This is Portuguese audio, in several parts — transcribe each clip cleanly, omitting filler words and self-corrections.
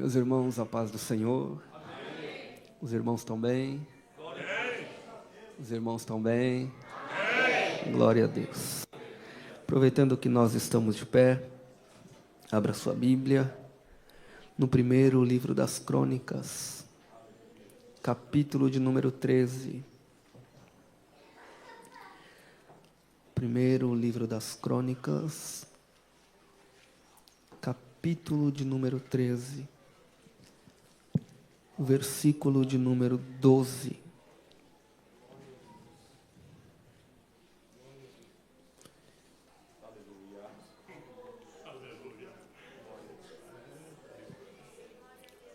Meus irmãos, a paz do Senhor. Amém. Os irmãos estão bem? Amém. Os irmãos estão bem? Amém. Glória a Deus. Aproveitando que nós estamos de pé, abra sua Bíblia no primeiro livro das Crônicas, capítulo de número 13. Primeiro livro das Crônicas, capítulo de número 13. Versículo de número 12.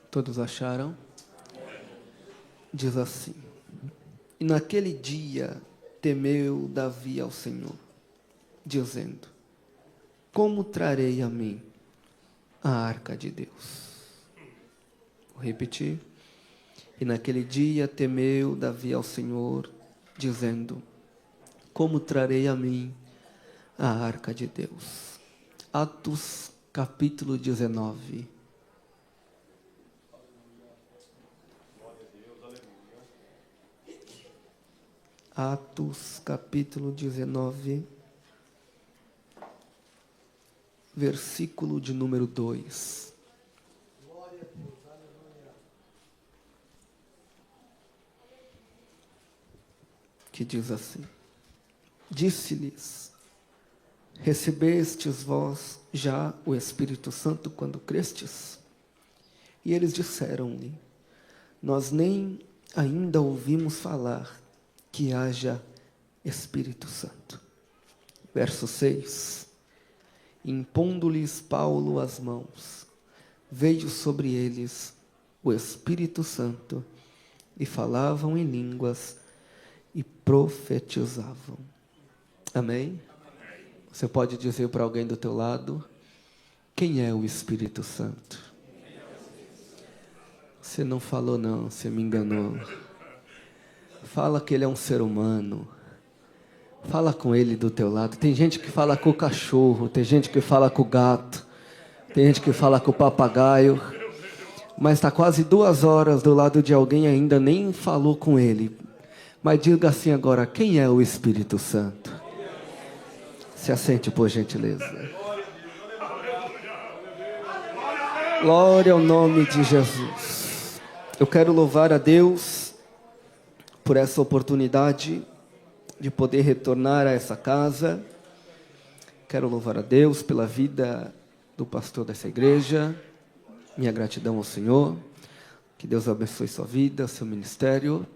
Todos acharam? Diz assim: E naquele dia temeu Davi ao Senhor, dizendo: Como trarei a mim a arca de Deus? Vou repetir. E naquele dia temeu Davi ao Senhor, dizendo: Como trarei a mim a arca de Deus? Atos, capítulo 19. Atos, capítulo 19, versículo de número 2. Que diz assim: Disse-lhes: Recebestes vós já o Espírito Santo quando crestes? E eles disseram-lhe: Nós nem ainda ouvimos falar que haja Espírito Santo. Verso 6. Impondo-lhes Paulo as mãos, veio sobre eles o Espírito Santo, e falavam em línguas e profetizavam. Amém? Você pode dizer para alguém do teu lado: quem é o Espírito Santo? Você não falou não, você me enganou. Fala que ele é um ser humano. Fala com ele do teu lado. Tem gente que fala com o cachorro, tem gente que fala com o gato, tem gente que fala com o papagaio, mas está quase 2 horas do lado de alguém e ainda nem falou com ele. Mas diga assim agora: quem é o Espírito Santo? Se assente, por gentileza. Glória ao nome de Jesus. Eu quero louvar a Deus por essa oportunidade de poder retornar a essa casa. Quero louvar a Deus pela vida do pastor dessa igreja. Minha gratidão ao Senhor. Que Deus abençoe sua vida, seu ministério.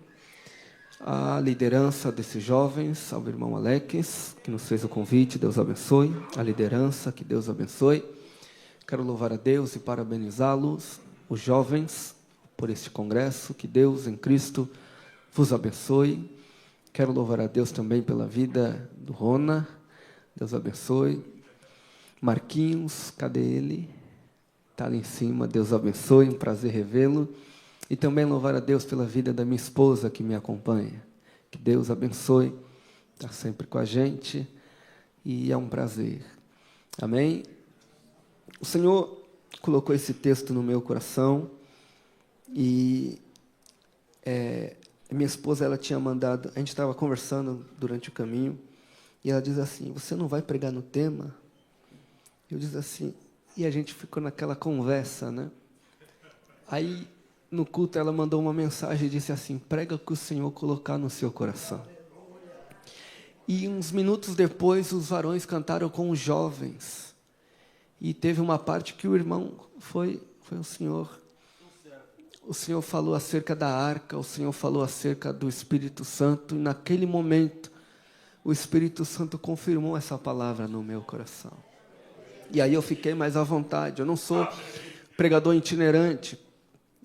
A liderança desses jovens, ao irmão Alex, que nos fez o convite, Deus abençoe. A liderança, que Deus abençoe. Quero louvar a Deus e parabenizá-los, os jovens, por este congresso. Que Deus em Cristo vos abençoe. Quero louvar a Deus também pela vida do Rona. Deus abençoe. Marquinhos, cadê ele? Está ali em cima. Deus abençoe, um prazer revê-lo. E também louvar a Deus pela vida da minha esposa que me acompanha. Que Deus abençoe, está sempre com a gente e é um prazer. Amém? O Senhor colocou esse texto no meu coração e minha esposa, ela tinha mandado, a gente estava conversando durante o caminho e ela diz assim: você não vai pregar no tema? Eu disse assim, e a gente ficou naquela conversa, né? Aí no culto ela mandou uma mensagem e disse assim: prega o que o Senhor colocar no seu coração. E uns minutos depois os varões cantaram com os jovens. E teve uma parte que o irmão foi o Senhor. O Senhor falou acerca da arca, o Senhor falou acerca do Espírito Santo. E naquele momento o Espírito Santo confirmou essa palavra no meu coração. E aí eu fiquei mais à vontade. Eu não sou pregador itinerante.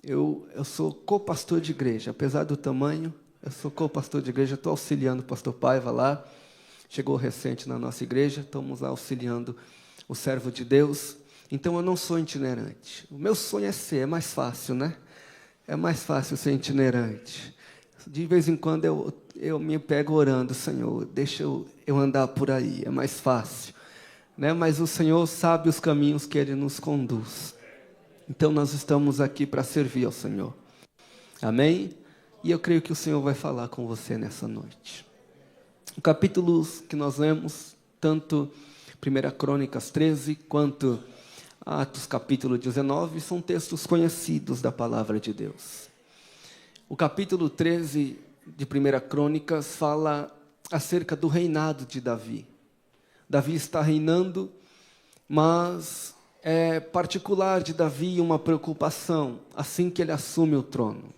Eu sou co-pastor de igreja, apesar do tamanho, eu sou co-pastor de igreja, estou auxiliando o pastor Paiva lá, chegou recente na nossa igreja, estamos lá auxiliando o servo de Deus, então eu não sou itinerante. O meu sonho é ser, é mais fácil, né? É mais fácil ser itinerante. De vez em quando eu me pego orando: Senhor, deixa eu andar por aí, é mais fácil, né? Mas o Senhor sabe os caminhos que Ele nos conduz. Então nós estamos aqui para servir ao Senhor. Amém? E eu creio que o Senhor vai falar com você nessa noite. Os capítulos que nós lemos, tanto 1 Crônicas 13, quanto Atos capítulo 19, são textos conhecidos da palavra de Deus. O capítulo 13 de 1 Crônicas fala acerca do reinado de Davi. Davi está reinando, mas é particular de Davi uma preocupação assim que ele assume o trono.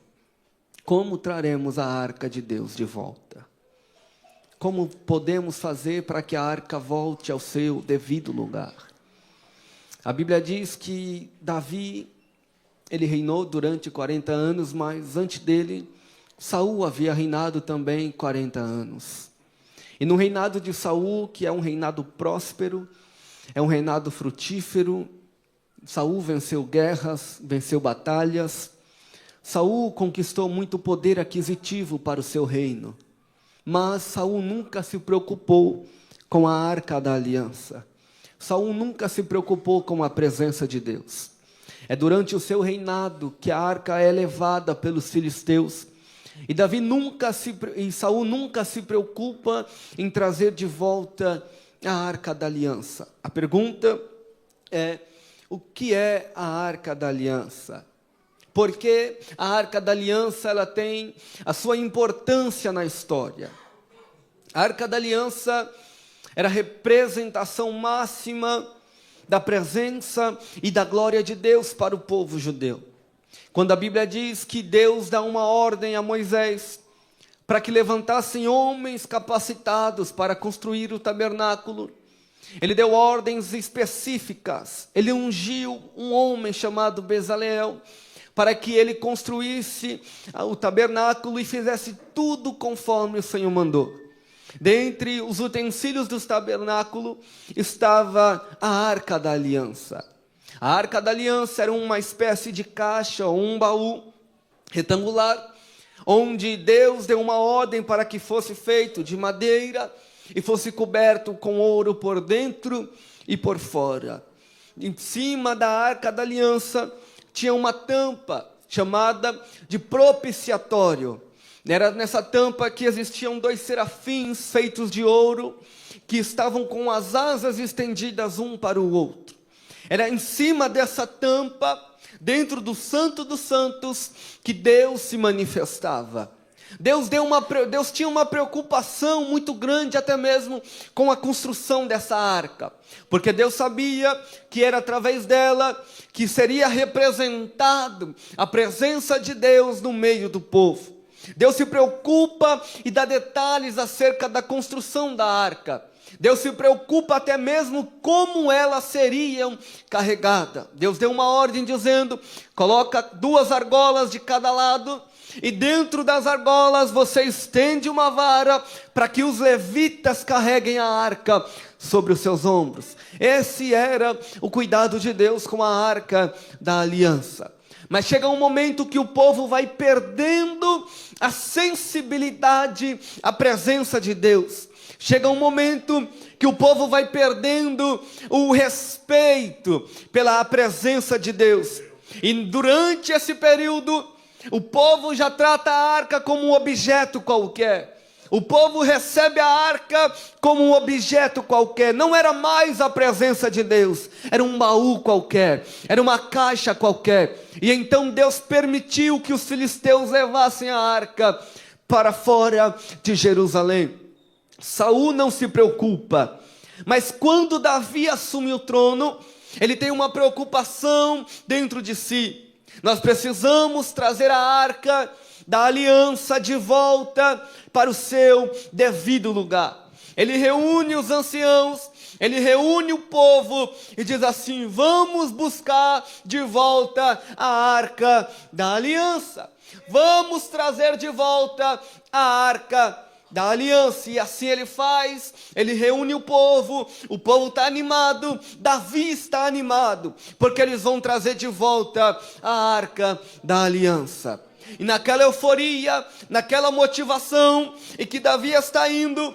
Como traremos a arca de Deus de volta? Como podemos fazer para que a arca volte ao seu devido lugar? A Bíblia diz que Davi, ele reinou durante 40 anos, mas antes dele, Saul havia reinado também 40 anos. E no reinado de Saul, que é um reinado próspero, é um reinado frutífero, Saul venceu guerras, venceu batalhas. Saul conquistou muito poder aquisitivo para o seu reino. Mas Saul nunca se preocupou com a arca da aliança. Saul nunca se preocupou com a presença de Deus. É durante o seu reinado que a arca é levada pelos filisteus. E Saul nunca se preocupa em trazer de volta a arca da aliança. A pergunta é: o que é a arca da aliança? Porque a arca da aliança ela tem a sua importância na história. A arca da aliança era a representação máxima da presença e da glória de Deus para o povo judeu. Quando a Bíblia diz que Deus dá uma ordem a Moisés para que levantassem homens capacitados para construir o tabernáculo, ele deu ordens específicas. Ele ungiu um homem chamado Bezaleel para que ele construísse o tabernáculo e fizesse tudo conforme o Senhor mandou. Dentre os utensílios do tabernáculo estava a arca da aliança. A arca da aliança era uma espécie de caixa ou um baú retangular, onde Deus deu uma ordem para que fosse feito de madeira e fosse coberto com ouro por dentro e por fora. Em cima da arca da aliança tinha uma tampa chamada de propiciatório. Era nessa tampa que existiam 2 serafins feitos de ouro, que estavam com as asas estendidas um para o outro. Era em cima dessa tampa, dentro do Santo dos Santos, que Deus se manifestava. Deus tinha uma preocupação muito grande até mesmo com a construção dessa arca, porque Deus sabia que era através dela que seria representado a presença de Deus no meio do povo. Deus se preocupa e dá detalhes acerca da construção da arca. Deus se preocupa até mesmo como elas seriam carregadas. Deus deu uma ordem dizendo: coloca 2 argolas de cada lado, e dentro das argolas você estende uma vara para que os levitas carreguem a arca sobre os seus ombros. Esse era o cuidado de Deus com a arca da aliança. Mas chega um momento que o povo vai perdendo a sensibilidade à presença de Deus. Chega um momento que o povo vai perdendo o respeito pela presença de Deus. E durante esse período, o povo já trata a arca como um objeto qualquer. O povo recebe a arca como um objeto qualquer. Não era mais a presença de Deus, era um baú qualquer, era uma caixa qualquer. E então Deus permitiu que os filisteus levassem a arca para fora de Jerusalém. Saul não se preocupa, mas quando Davi assume o trono, ele tem uma preocupação dentro de si. Nós precisamos trazer a arca da aliança de volta para o seu devido lugar. Ele reúne os anciãos, ele reúne o povo e diz assim: vamos buscar de volta a arca da aliança. Vamos trazer de volta a arca da aliança. E assim ele faz, ele reúne o povo está animado, Davi está animado, porque eles vão trazer de volta a arca da aliança. E naquela euforia, naquela motivação, e que Davi está indo,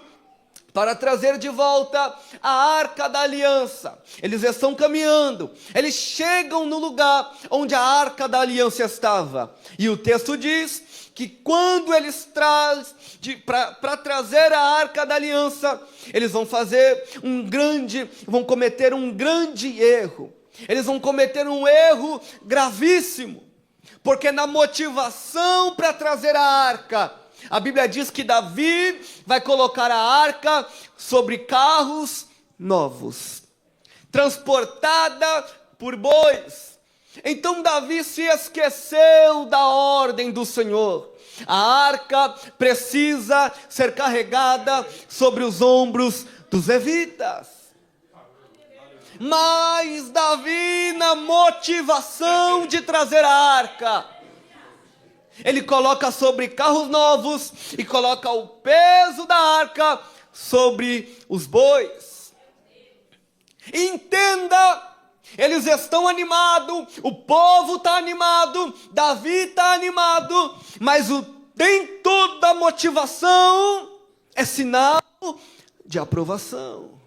para trazer de volta a Arca da Aliança. Eles estão caminhando, eles chegam no lugar onde a Arca da Aliança estava. E o texto diz que quando eles trazem para trazer a Arca da Aliança, eles vão cometer um grande erro. Eles vão cometer um erro gravíssimo, porque na motivação para trazer a arca, a Bíblia diz que Davi vai colocar a arca sobre carros novos, transportada por bois. Então Davi se esqueceu da ordem do Senhor. A arca precisa ser carregada sobre os ombros dos levitas. Mas Davi, na motivação de trazer a arca, ele coloca sobre carros novos e coloca o peso da arca sobre os bois. Entenda, eles estão animados, o povo está animado, Davi está animado, mas nem toda motivação é sinal de aprovação.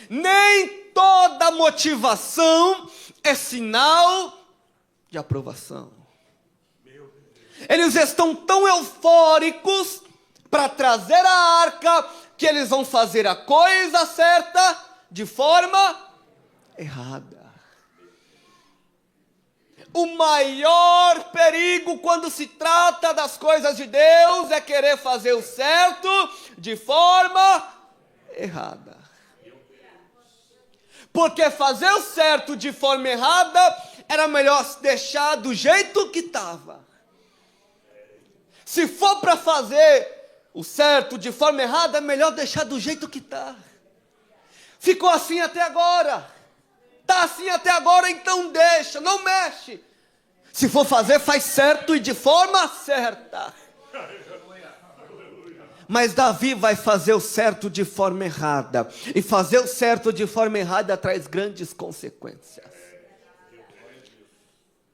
Nem toda motivação é sinal de aprovação. Eles estão tão eufóricos para trazer a arca que eles vão fazer a coisa certa de forma errada. O maior perigo quando se trata das coisas de Deus é querer fazer o certo de forma errada. Porque fazer o certo de forma errada era melhor deixar do jeito que estava. Se for para fazer o certo de forma errada, é melhor deixar do jeito que está. Ficou assim até agora. Está assim até agora, então deixa, não mexe. Se for fazer, faz certo e de forma certa. Mas Davi vai fazer o certo de forma errada. E fazer o certo de forma errada traz grandes consequências.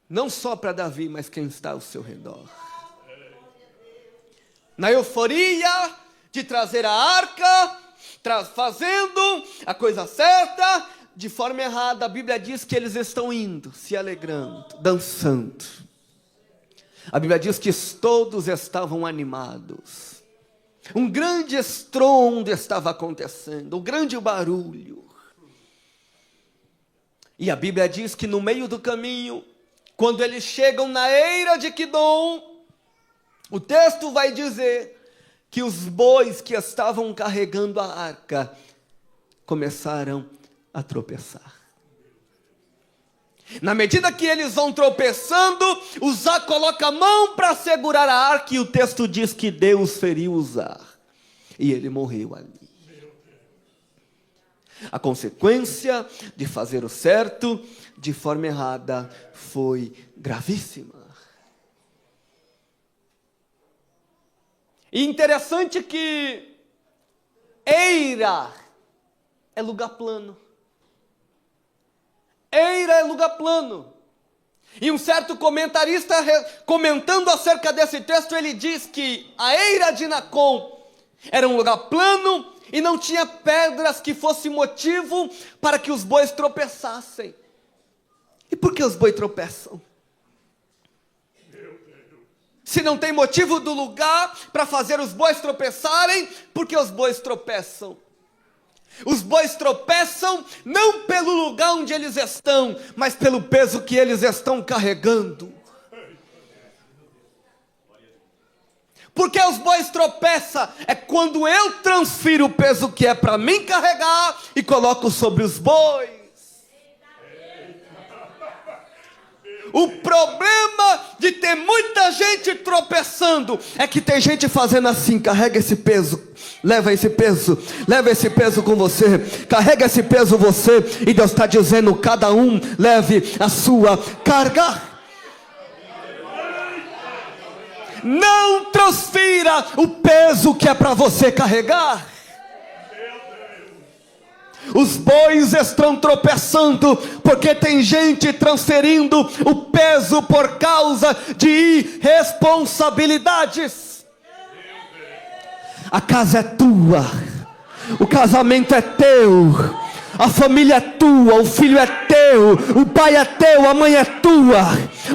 Não só para Davi, mas quem está ao seu redor. Na euforia de trazer a arca, fazendo a coisa certa, de forma errada, a Bíblia diz que eles estão indo, se alegrando, dançando. A Bíblia diz que todos estavam animados. Um grande estrondo estava acontecendo, um grande barulho. E a Bíblia diz que no meio do caminho, quando eles chegam na eira de Quidom, o texto vai dizer que os bois que estavam carregando a arca começaram a tropeçar. Na medida que eles vão tropeçando, Uzá coloca a mão para segurar a arca e o texto diz que Deus feriu Uzá e ele morreu ali. A consequência de fazer o certo de forma errada foi gravíssima. E interessante que eira é lugar plano. Eira é lugar plano. E um certo comentarista, comentando acerca desse texto, ele diz que a eira de Nacon era um lugar plano e não tinha pedras que fosse motivo para que os bois tropeçassem. E por que os bois tropeçam? Se não tem motivo do lugar para fazer os bois tropeçarem, por que os bois tropeçam? Os bois tropeçam não pelo lugar onde eles estão, mas pelo peso que eles estão carregando. Porque os bois tropeçam é quando eu transfiro o peso que é para mim carregar e coloco sobre os bois. O problema de ter muita gente tropeçando é que tem gente fazendo assim: carrega esse peso, leva esse peso com você, carrega esse peso você, e Deus está dizendo: cada um leve a sua carga. Não transfira o peso que é para você carregar. Os bois estão tropeçando porque tem gente transferindo o peso por causa de irresponsabilidades. A casa é tua, o casamento é teu, a família é tua, o filho é teu, o pai é teu, a mãe é tua.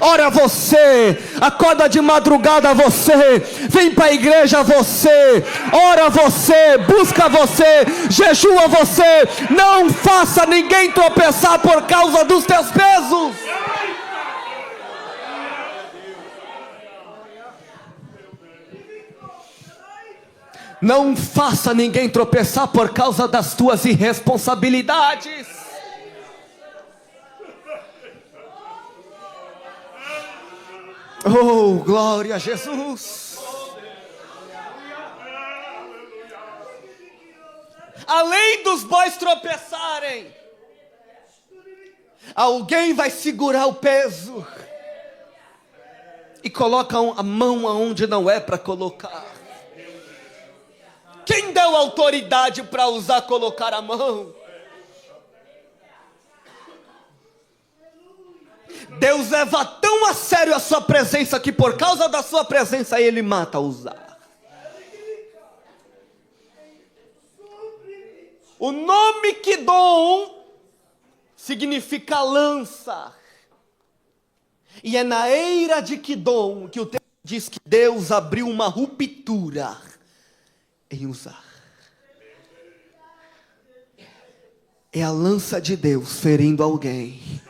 Ora você, acorda de madrugada você, vem para a igreja você, ora você, busca você, jejua você. Não faça ninguém tropeçar por causa dos teus pesos. Não faça ninguém tropeçar por causa das tuas irresponsabilidades. Oh, glória a Jesus. Além dos bois tropeçarem, alguém vai segurar o peso e coloca a mão aonde não é para colocar. Quem deu autoridade para usar, colocar a mão? Deus leva tão a sério a sua presença que por causa da sua presença Ele mata a usar. O nome Kidom significa lança. E é na eira de Kidom que o texto diz que Deus abriu uma ruptura em usar. É a lança de Deus ferindo alguém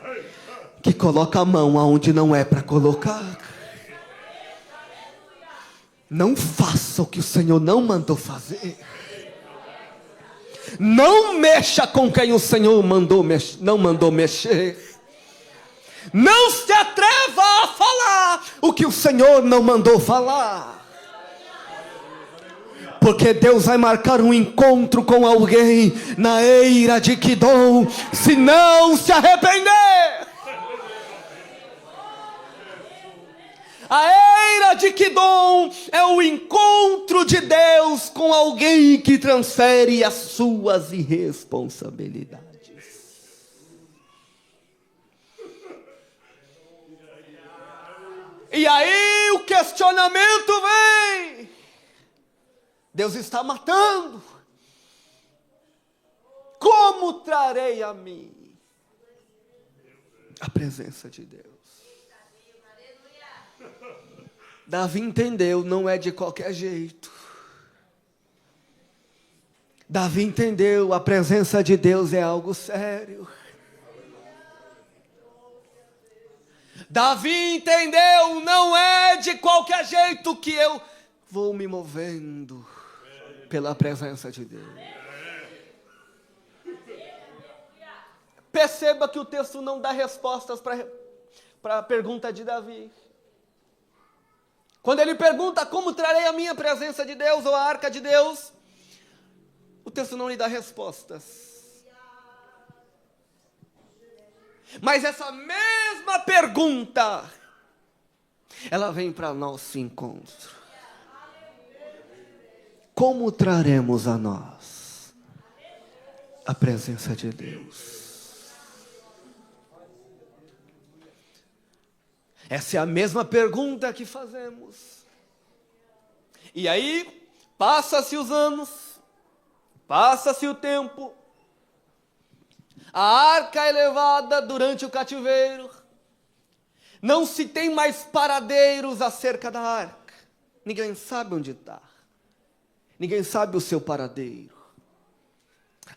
que coloca a mão aonde não é para colocar. Não faça o que o Senhor não mandou fazer. Não mexa com quem o Senhor não mandou mexer. Não se atreva a falar o que o Senhor não mandou falar. Porque Deus vai marcar um encontro com alguém na eira de Kidom, se não se arrepender. A eira de Kidom é o encontro de Deus com alguém que transfere as suas irresponsabilidades. E aí o questionamento vem. Deus está matando. Como trarei a mim a presença de Deus? Davi entendeu, não é de qualquer jeito. Davi entendeu, a presença de Deus é algo sério. Davi entendeu, não é de qualquer jeito que eu vou me movendo pela presença de Deus. Perceba que o texto não dá respostas para a pergunta de Davi. Quando ele pergunta como trarei a minha presença de Deus ou a arca de Deus, o texto não lhe dá respostas. Mas essa mesma pergunta, ela vem para nosso encontro. Como traremos a nós a presença de Deus? Essa é a mesma pergunta que fazemos. E aí, passa-se os anos, passa-se o tempo, a arca é levada durante o cativeiro, não se tem mais paradeiros acerca da arca, ninguém sabe onde está, ninguém sabe o seu paradeiro.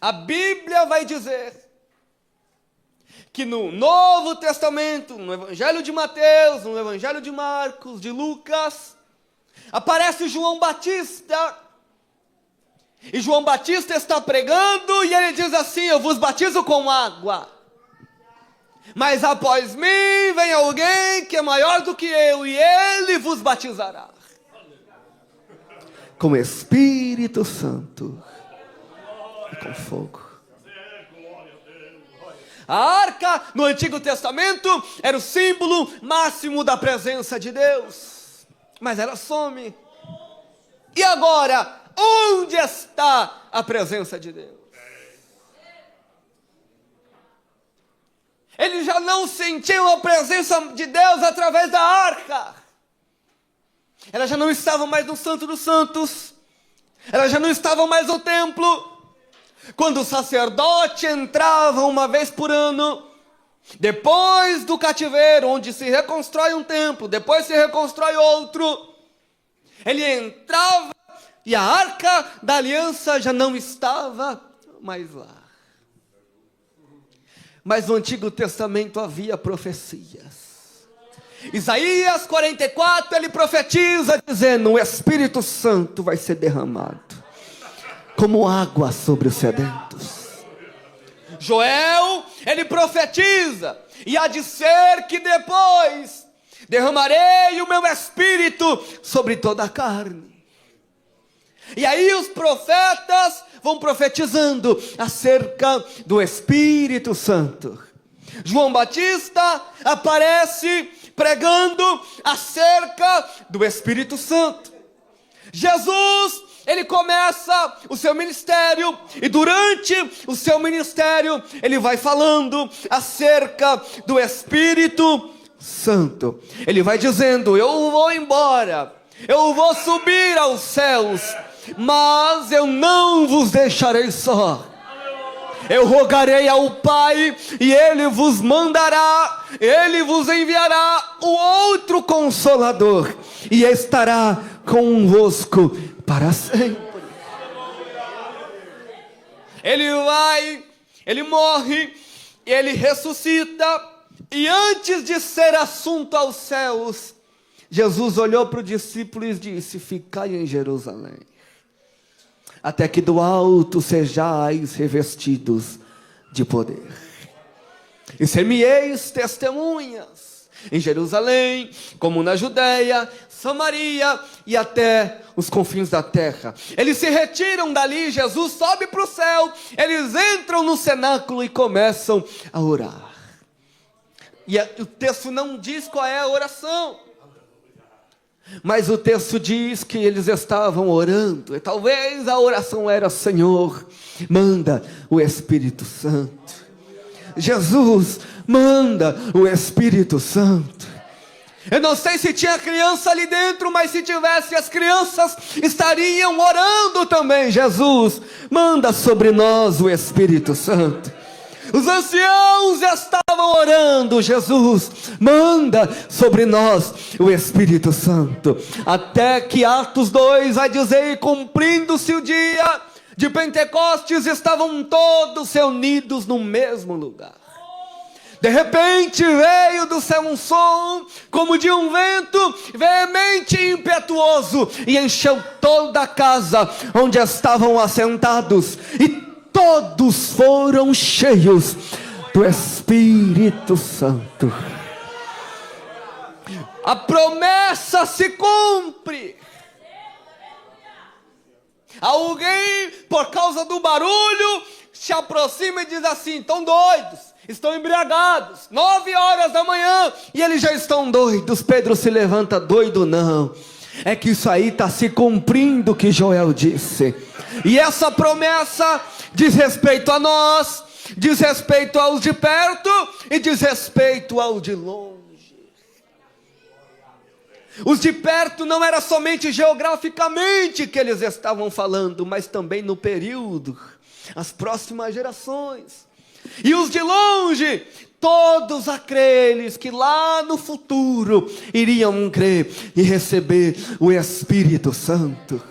A Bíblia vai dizer que no Novo Testamento, no Evangelho de Mateus, no Evangelho de Marcos, de Lucas, aparece João Batista. E João Batista está pregando e ele diz assim: eu vos batizo com água, mas após mim vem alguém que é maior do que eu, e ele vos batizará com Espírito Santo e com fogo. A arca no Antigo Testamento era o símbolo máximo da presença de Deus, mas ela some. E agora, onde está a presença de Deus? Ele já não sentiu a presença de Deus através da arca. Ela já não estava mais no Santo dos Santos. Elas já não estavam mais no templo. Quando o sacerdote entrava uma vez por ano, depois do cativeiro, onde se reconstrói um templo, depois se reconstrói outro, ele entrava e a arca da aliança já não estava mais lá. Mas no Antigo Testamento havia profecias. Isaías 44, ele profetiza dizendo: o Espírito Santo vai ser derramado como água sobre os sedentos. Joel, ele profetiza, e há de ser que depois derramarei o meu Espírito sobre toda a carne. E aí os profetas vão profetizando acerca do Espírito Santo. João Batista aparece pregando acerca do Espírito Santo. Jesus, ele começa o seu ministério, e durante o seu ministério, ele vai falando acerca do Espírito Santo. Ele vai dizendo: eu vou embora, eu vou subir aos céus, mas eu não vos deixarei só. Eu rogarei ao Pai, e Ele vos mandará, Ele vos enviará o outro Consolador, e estará convosco para sempre. Ele morre, ele ressuscita, e antes de ser assunto aos céus, Jesus olhou para os discípulos e disse: ficai em Jerusalém, até que do alto sejais revestidos de poder, e ser-me-eis testemunhas em Jerusalém, como na Judeia, Samaria e até os confins da terra. Eles se retiram dali, Jesus sobe para o céu, eles entram no cenáculo e começam a orar. E o texto não diz qual é a oração, mas o texto diz que eles estavam orando, e talvez a oração era: Senhor, manda o Espírito Santo. Jesus, manda o Espírito Santo. Eu não sei se tinha criança ali dentro, mas se tivesse, as crianças estariam orando também: Jesus, manda sobre nós o Espírito Santo. Os anciãos estavam orando: Jesus, manda sobre nós o Espírito Santo. Até que Atos 2 vai dizer: e cumprindo-se o dia de Pentecostes, estavam todos reunidos no mesmo lugar. De repente veio do céu um som, como de um vento veemente e impetuoso, e encheu toda a casa onde estavam assentados, e todos foram cheios do Espírito Santo. A promessa se cumpre. Alguém, por causa do barulho, se aproxima e diz assim: estão doidos, estão embriagados, 9 horas da manhã, e eles já estão doidos. Pedro se levanta: doido não, é que isso aí está se cumprindo o que Joel disse. E essa promessa diz respeito a nós, diz respeito aos de perto e diz respeito aos de longe. Os de perto não era somente geograficamente que eles estavam falando, mas também no período, as próximas gerações. E os de longe, todos aqueles que lá no futuro iriam crer e receber o Espírito Santo.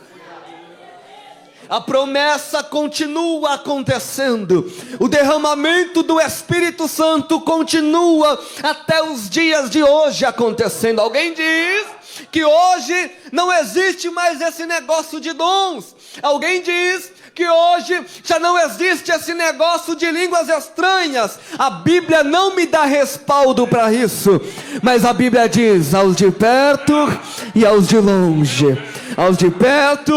A promessa continua acontecendo. O derramamento do Espírito Santo continua até os dias de hoje acontecendo. Alguém diz que hoje não existe mais esse negócio de dons. Alguém diz que hoje já não existe esse negócio de línguas estranhas. A Bíblia não me dá respaldo para isso, mas a Bíblia diz: aos de perto e aos de longe. Aos de perto,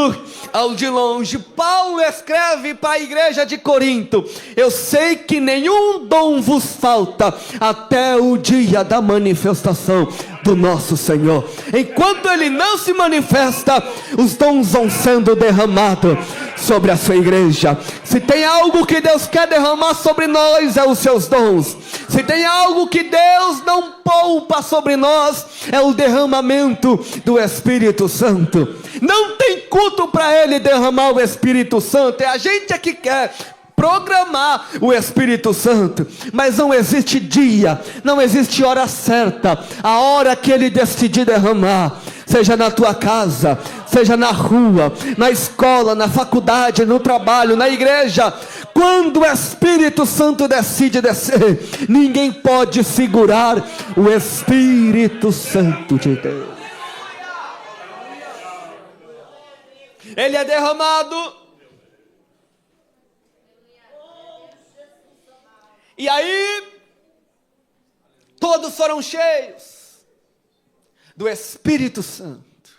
aos de longe. Paulo escreve para a igreja de Corinto: eu sei que nenhum dom vos falta até o dia da manifestação do nosso Senhor. Enquanto Ele não se manifesta, os dons vão sendo derramados sobre a sua igreja. Se tem algo que Deus quer derramar sobre nós, é os seus dons. Se tem algo que Deus não poupa sobre nós é o derramamento do Espírito Santo. Não tem culto para ele derramar o Espírito Santo, é a gente que quer programar o Espírito Santo, mas não existe dia, não existe hora certa. A hora que ele decidir derramar, seja na tua casa, seja na rua, na escola, na faculdade, no trabalho, na igreja, quando o Espírito Santo decide descer, ninguém pode segurar o Espírito Santo de Deus. Ele é derramado. E aí, todos foram cheios do Espírito Santo.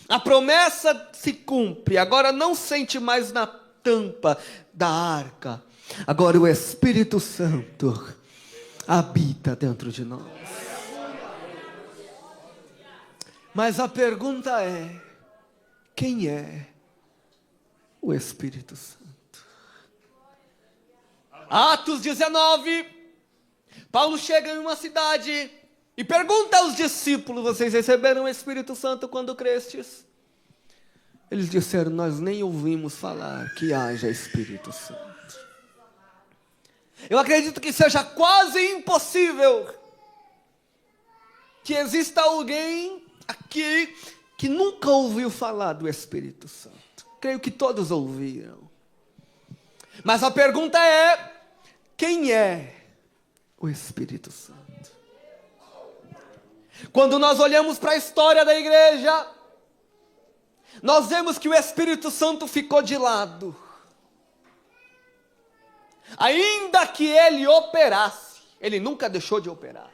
A promessa se cumpre. Agora não sente mais na tampa da arca. Agora o Espírito Santo habita dentro de nós. Mas a pergunta é: quem é o Espírito Santo? Atos 19, Paulo chega em uma cidade e pergunta aos discípulos: vocês receberam o Espírito Santo quando crestes? Eles disseram: nós nem ouvimos falar que haja Espírito Santo. Eu acredito que seja quase impossível que exista alguém aqui que nunca ouviu falar do Espírito Santo. Creio que todos ouviram. Mas a pergunta é: quem é o Espírito Santo? Quando nós olhamos para a história da igreja, nós vemos que o Espírito Santo ficou de lado. Ainda que ele operasse, ele nunca deixou de operar.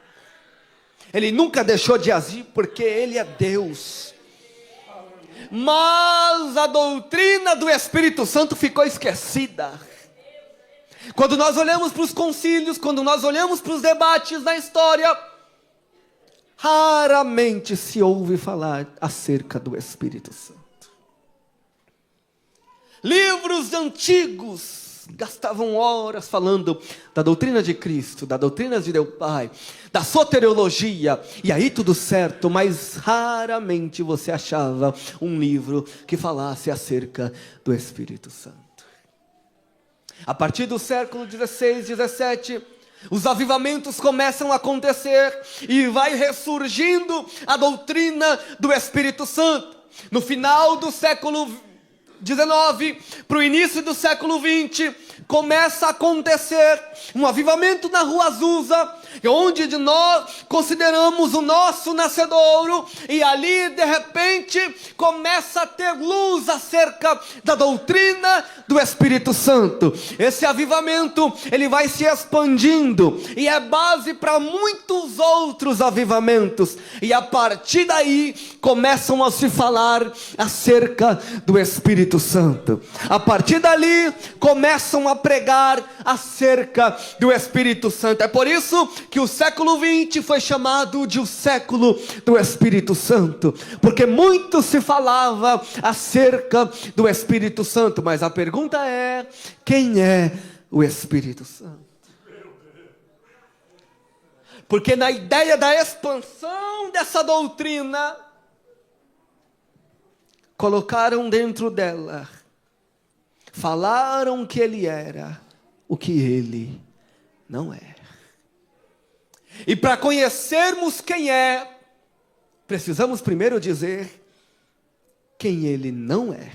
Ele nunca deixou de agir, porque ele é Deus. Mas a doutrina do Espírito Santo ficou esquecida. Quando nós olhamos para os concílios, quando nós olhamos para os debates na história, raramente se ouve falar acerca do Espírito Santo. Livros antigos gastavam horas falando da doutrina de Cristo, da doutrina de Deus Pai, da soteriologia, e aí tudo certo, mas raramente você achava um livro que falasse acerca do Espírito Santo. A partir do século 16, 17, os avivamentos começam a acontecer e vai ressurgindo a doutrina do Espírito Santo. No final do século 19 para o início do século 20, começa a acontecer um avivamento na Rua Azusa, onde nós consideramos o nosso nascedouro, e ali de repente começa a ter luz acerca da doutrina do Espírito Santo. Esse avivamento, ele vai se expandindo e é base para muitos outros avivamentos, e a partir daí começam a se falar acerca do Espírito Santo. A partir dali começam a pregar acerca do Espírito Santo. É por isso que o século 20 foi chamado de o século do Espírito Santo, porque muito se falava acerca do Espírito Santo. Mas a pergunta é: quem é o Espírito Santo? Porque na ideia da expansão dessa doutrina, colocaram dentro dela, falaram que ele era o que ele não é. E para conhecermos quem é, precisamos primeiro dizer quem ele não é.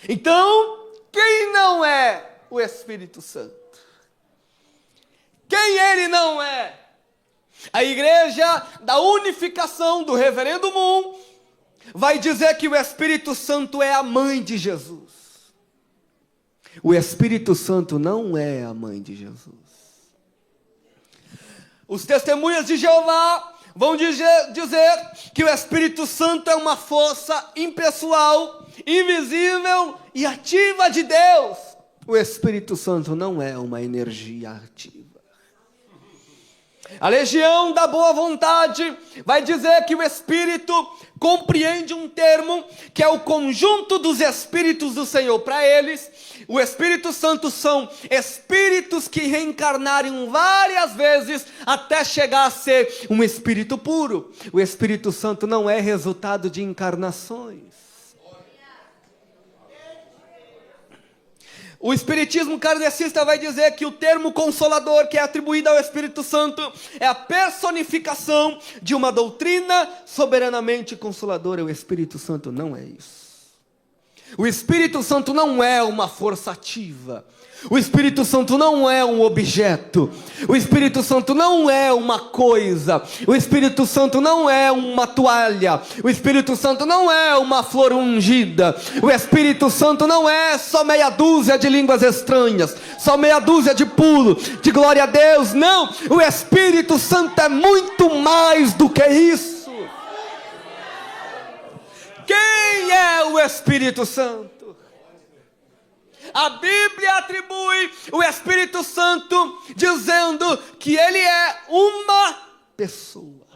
Então, quem não é o Espírito Santo? Quem ele não é? A igreja da unificação do Reverendo Moon vai dizer que o Espírito Santo é a mãe de Jesus. O Espírito Santo não é a mãe de Jesus. Os testemunhas de Jeová vão dizer que o Espírito Santo é uma força impessoal, invisível e ativa de Deus. O Espírito Santo não é uma energia ativa. A legião da boa vontade vai dizer que o Espírito compreende um termo que é o conjunto dos Espíritos do Senhor. Para eles, O Espírito Santo são espíritos que reencarnaram várias vezes até chegar a ser um espírito puro. O Espírito Santo não é resultado de encarnações. O espiritismo kardecista vai dizer que o termo consolador que é atribuído ao Espírito Santo é a personificação de uma doutrina soberanamente consoladora. O Espírito Santo não é isso. O Espírito Santo não é uma força ativa. O Espírito Santo não é um objeto. O Espírito Santo não é uma coisa. O Espírito Santo não é uma toalha. O Espírito Santo não é uma flor ungida. O Espírito Santo não é só meia dúzia de línguas estranhas, só meia dúzia de pulo, de glória a Deus. Não, o Espírito Santo é muito mais do que isso. Quem é o Espírito Santo? A Bíblia atribui o Espírito Santo dizendo que ele é uma pessoa.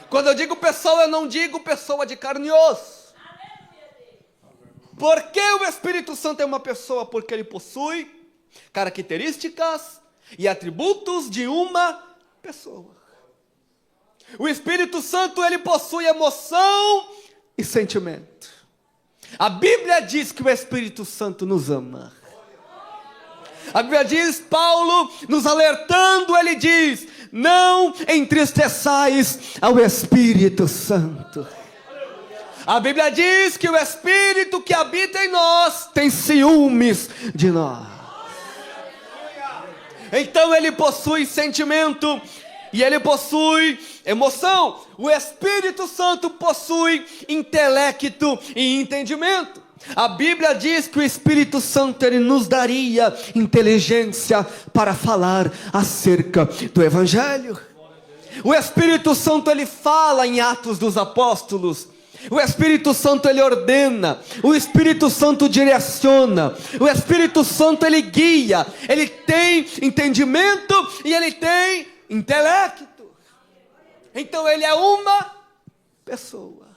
Quando eu digo pessoa, eu não digo pessoa de carne e osso. Por que o Espírito Santo é uma pessoa? Porque ele possui características e atributos de uma pessoa. O Espírito Santo, ele possui emoção e sentimento. A Bíblia diz que o Espírito Santo nos ama. A Bíblia diz, Paulo nos alertando, ele diz: não entristeçais ao Espírito Santo. A Bíblia diz que o Espírito que habita em nós tem ciúmes de nós. Então ele possui sentimento e ele possui emoção. O Espírito Santo possui intelecto e entendimento. A Bíblia diz que o Espírito Santo ele nos daria inteligência para falar acerca do Evangelho. O Espírito Santo ele fala em Atos dos Apóstolos. O Espírito Santo ele ordena. O Espírito Santo direciona. O Espírito Santo ele guia. Ele tem entendimento e ele tem intelecto. Então ele é uma pessoa.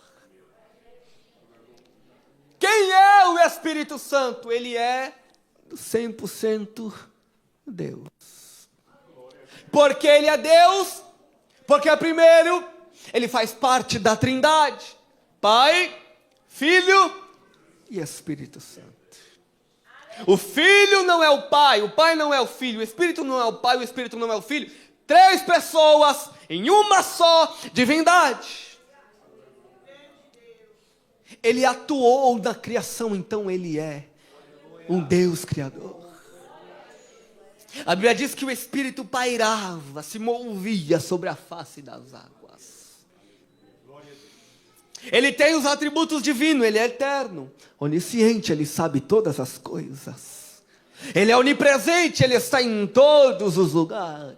Quem é o Espírito Santo? Ele é 100% Deus. Porque ele é Deus? Porque primeiro, ele faz parte da Trindade. Pai, Filho e Espírito Santo. O Filho não é o Pai não é o Filho, o Espírito não é o Pai, o Espírito não é o Filho. 3 pessoas em uma só divindade. Ele atuou na criação, então ele é um Deus criador. A Bíblia diz que o Espírito pairava, se movia sobre a face das águas. Ele tem os atributos divinos, ele é eterno, onisciente, ele sabe todas as coisas. Ele é onipresente, ele está em todos os lugares.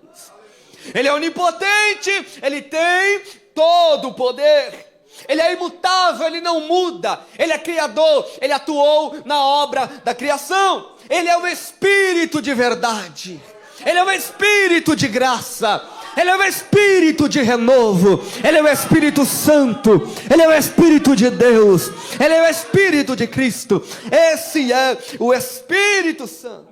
Ele é onipotente, ele tem todo o poder. Ele é imutável, ele não muda. Ele é criador, ele atuou na obra da criação. Ele é o Espírito de verdade. Ele é o Espírito de graça. Ele é o Espírito de renovo. Ele é o Espírito Santo. Ele é o Espírito de Deus. Ele é o Espírito de Cristo. Esse é o Espírito Santo.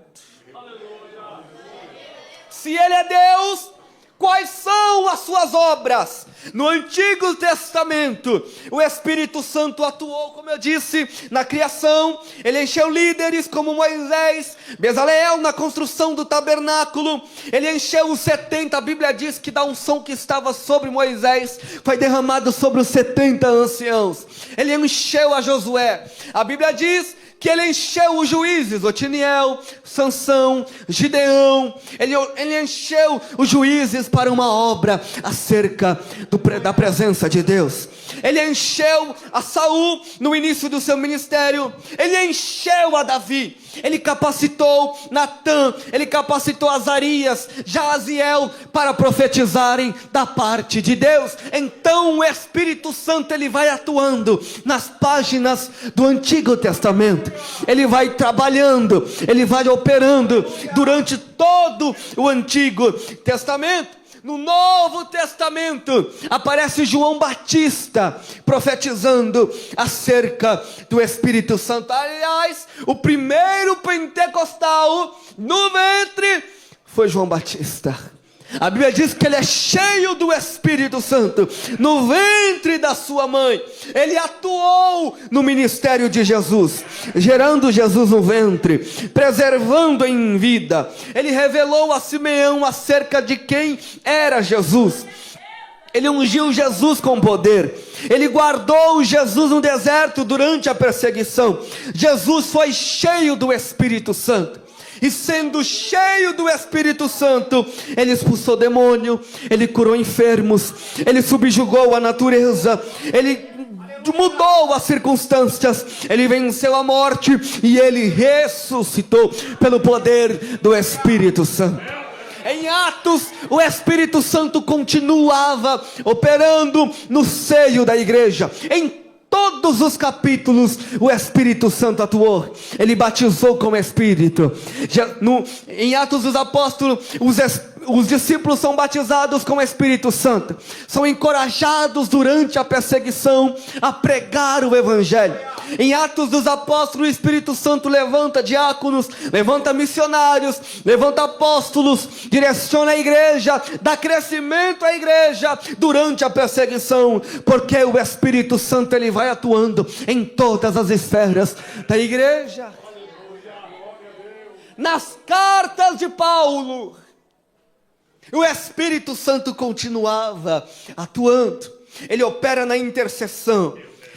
Se ele é Deus, quais são as suas obras? No Antigo Testamento, o Espírito Santo atuou, como eu disse, na criação. Ele encheu líderes como Moisés, Bezaleel na construção do tabernáculo. Ele encheu os 70, a Bíblia diz que da unção que estava sobre Moisés foi derramado sobre os 70 anciãos. Ele encheu a Josué. A Bíblia diz que ele encheu os juízes, Otiniel, Sansão, Gideão. Ele encheu os juízes para uma obra acerca da presença de Deus. Ele encheu a Saul no início do seu ministério. Ele encheu a Davi. Ele capacitou Natã. Ele capacitou Azarias, Jaziel para profetizarem da parte de Deus. Então o Espírito Santo ele vai atuando nas páginas do Antigo Testamento. Ele vai trabalhando, ele vai operando durante todo o Antigo Testamento. No Novo Testamento aparece João Batista profetizando acerca do Espírito Santo. Aliás, o primeiro pentecostal no ventre foi João Batista. A Bíblia diz que ele é cheio do Espírito Santo no ventre da sua mãe. Ele atuou no ministério de Jesus, gerando Jesus no ventre, preservando em vida. Ele revelou a Simeão acerca de quem era Jesus. Ele ungiu Jesus com poder. Ele guardou Jesus no deserto durante a perseguição. Jesus foi cheio do Espírito Santo. E sendo cheio do Espírito Santo, ele expulsou demônio, ele curou enfermos, ele subjugou a natureza, ele mudou as circunstâncias, ele venceu a morte e ele ressuscitou pelo poder do Espírito Santo. Em Atos, o Espírito Santo continuava operando no seio da igreja. Em todos os capítulos o Espírito Santo atuou. Ele batizou com o Espírito. Em Atos dos Apóstolos, os discípulos são batizados com o Espírito Santo. São encorajados durante a perseguição a pregar o Evangelho. Em Atos dos Apóstolos, o Espírito Santo levanta diáconos, levanta missionários, levanta apóstolos, direciona a igreja, dá crescimento à igreja durante a perseguição, porque o Espírito Santo ele vai atuando em todas as esferas da igreja. Nas cartas de Paulo, o Espírito Santo continuava atuando. Ele opera na intercessão,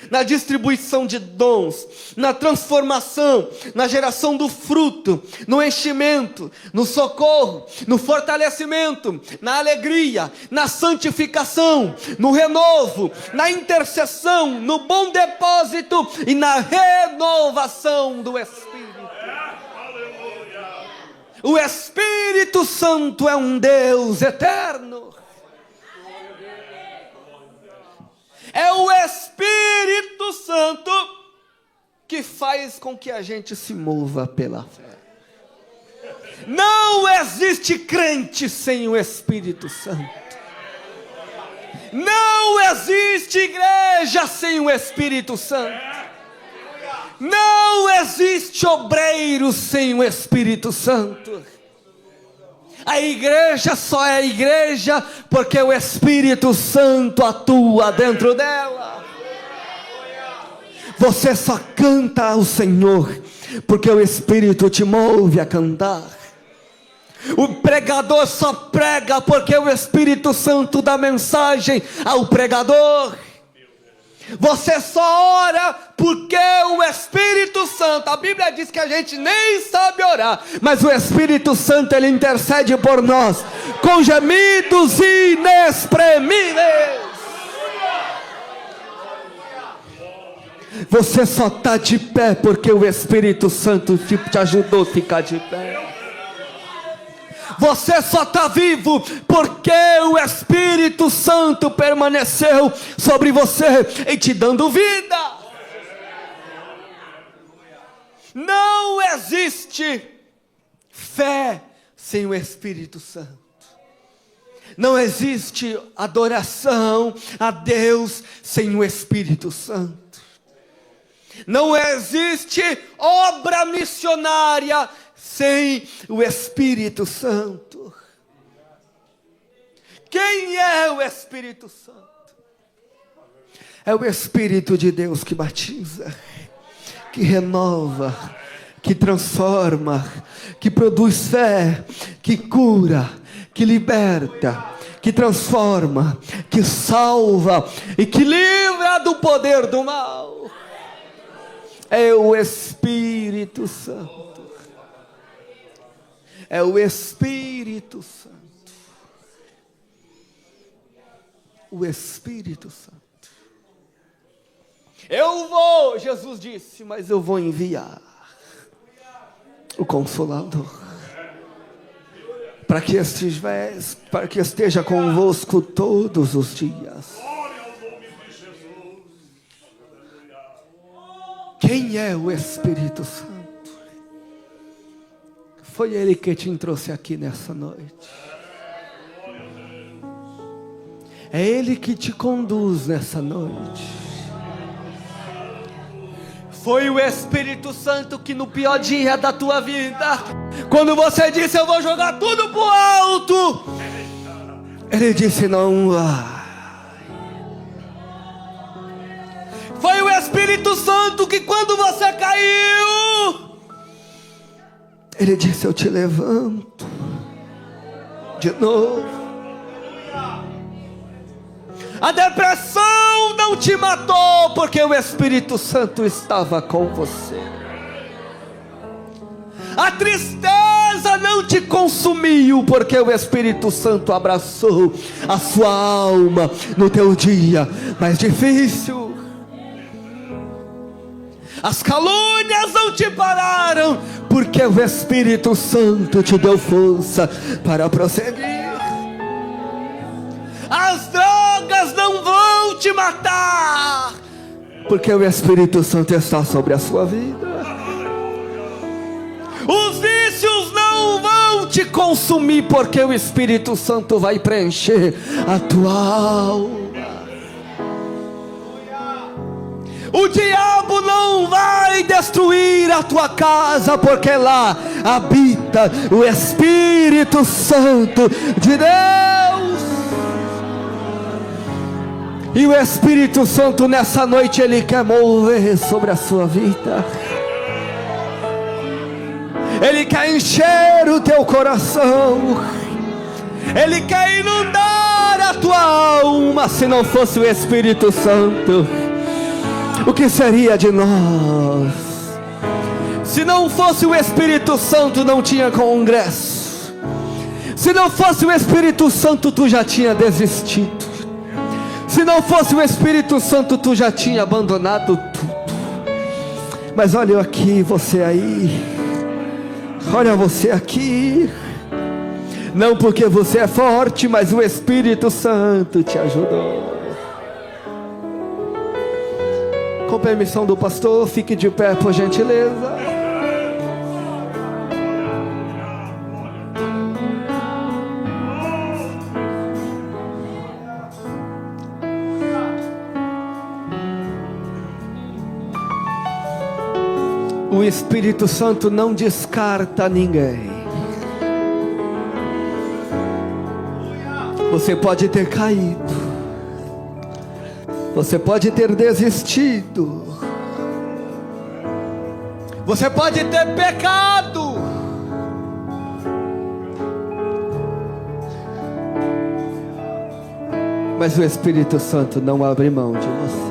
na distribuição de dons, na transformação, na geração do fruto, no enchimento, no socorro, no fortalecimento, na alegria, na santificação, no renovo, na intercessão, no bom depósito e na renovação do Espírito. O Espírito Santo é um Deus eterno. É o Espírito Santo que faz com que a gente se mova pela fé. Não existe crente sem o Espírito Santo. Não existe igreja sem o Espírito Santo. Não existe obreiro sem o Espírito Santo. A igreja só é igreja porque o Espírito Santo atua dentro dela. Você só canta ao Senhor porque o Espírito te move a cantar. O pregador só prega porque o Espírito Santo dá mensagem ao pregador. Você só ora porque o Espírito Santo, a Bíblia diz que a gente nem sabe orar, mas o Espírito Santo ele intercede por nós com gemidos inexprimíveis. Você só está de pé porque o Espírito Santo te ajudou a ficar de pé. Você só está vivo porque o Espírito Santo permaneceu sobre você e te dando vida. Não existe fé sem o Espírito Santo. Não existe adoração a Deus sem o Espírito Santo. Não existe obra missionária sem o Espírito Santo. Quem é o Espírito Santo? É o Espírito de Deus que batiza, que renova, que transforma, que produz fé, que cura, que liberta, que transforma, que salva e que livra do poder do mal. É o Espírito Santo. É o Espírito Santo. O Espírito Santo. Eu vou, Jesus disse, mas eu vou enviar o Consolador, para que esteja convosco todos os dias. Quem é o Espírito Santo? Foi Ele que te trouxe aqui nessa noite. É Ele que te conduz nessa noite. Foi o Espírito Santo que no pior dia da tua vida, quando você disse eu vou jogar tudo pro alto, Ele disse não vai. Foi o Espírito Santo que quando você caiu, Ele disse eu te levanto de novo. A depressão não te matou, porque o Espírito Santo estava com você. A tristeza não te consumiu, porque o Espírito Santo abraçou a sua alma no teu dia mais difícil. As calúnias não te pararam, porque o Espírito Santo te deu força para prosseguir. As drogas não vão te matar, porque o Espírito Santo está sobre a sua vida. Os vícios não vão te consumir, porque o Espírito Santo vai preencher a tua alma. O diabo não vai destruir a tua casa, porque lá habita o Espírito Santo de Deus. E o Espírito Santo nessa noite, Ele quer mover sobre a sua vida. Ele quer encher o teu coração. Ele quer inundar a tua alma. Se não fosse o Espírito Santo, o que seria de nós? Se não fosse o Espírito Santo, não tinha congresso. Se não fosse o Espírito Santo, tu já tinha desistido. Se não fosse o Espírito Santo, tu já tinha abandonado tudo. Mas olha eu aqui, você aí. Olha você aqui. Não porque você é forte, mas o Espírito Santo te ajudou. Com permissão do pastor, fique de pé por gentileza. O Espírito Santo não descarta ninguém. Você pode ter caído, você pode ter desistido, você pode ter pecado, mas o Espírito Santo não abre mão de você.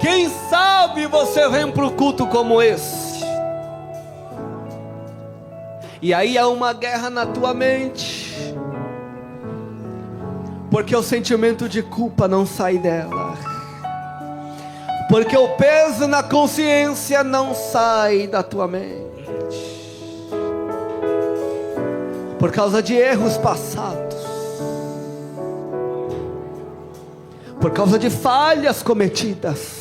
Quem sabe você vem para o culto como esse, e aí há uma guerra na tua mente, porque o sentimento de culpa não sai dela, porque o peso na consciência não sai da tua mente, por causa de erros passados, por causa de falhas cometidas,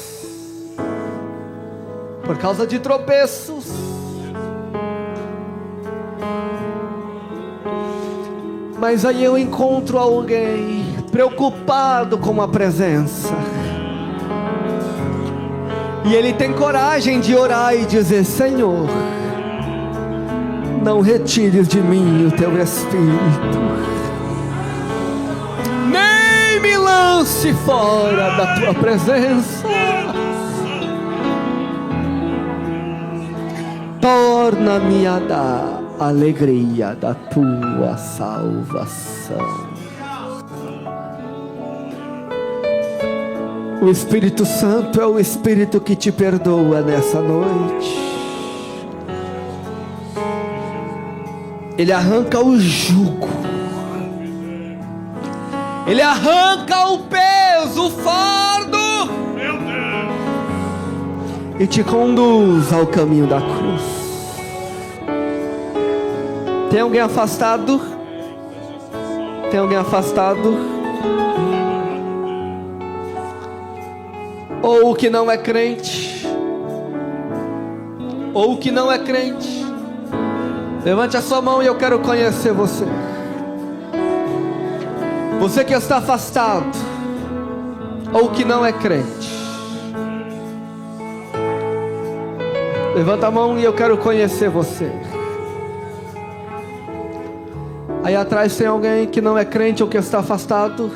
por causa de tropeços. Mas aí eu encontro alguém preocupado com a presença, e ele tem coragem de orar e dizer: Senhor, não retires de mim o teu Espírito, nem me lance fora da tua presença. Torna-me a dar alegria da tua salvação. O Espírito Santo é o Espírito que te perdoa nessa noite. Ele arranca o jugo, ele arranca o peso, o fardo, e te conduz ao caminho da cruz. Tem alguém afastado? Tem alguém afastado? Ou que não é crente? ou que não é crente, levante a sua mão e eu quero conhecer você. Você que está afastado, ou que não é crente, levanta a mão e eu quero conhecer você. Aí atrás tem alguém que não é crente ou que está afastado.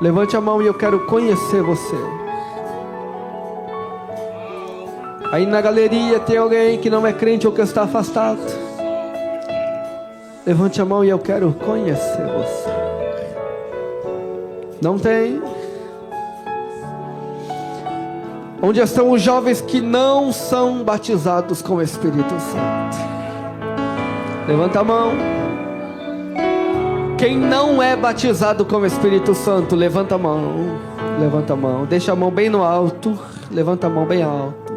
Levante a mão e eu quero conhecer você. Aí na galeria tem alguém que não é crente ou que está afastado. Levante a mão e eu quero conhecer você. Não tem? Onde estão os jovens que não são batizados com o Espírito Santo? Levanta a mão. Quem não é batizado com o Espírito Santo, levanta a mão. Levanta a mão. Deixa a mão bem no alto. Levanta a mão bem alto.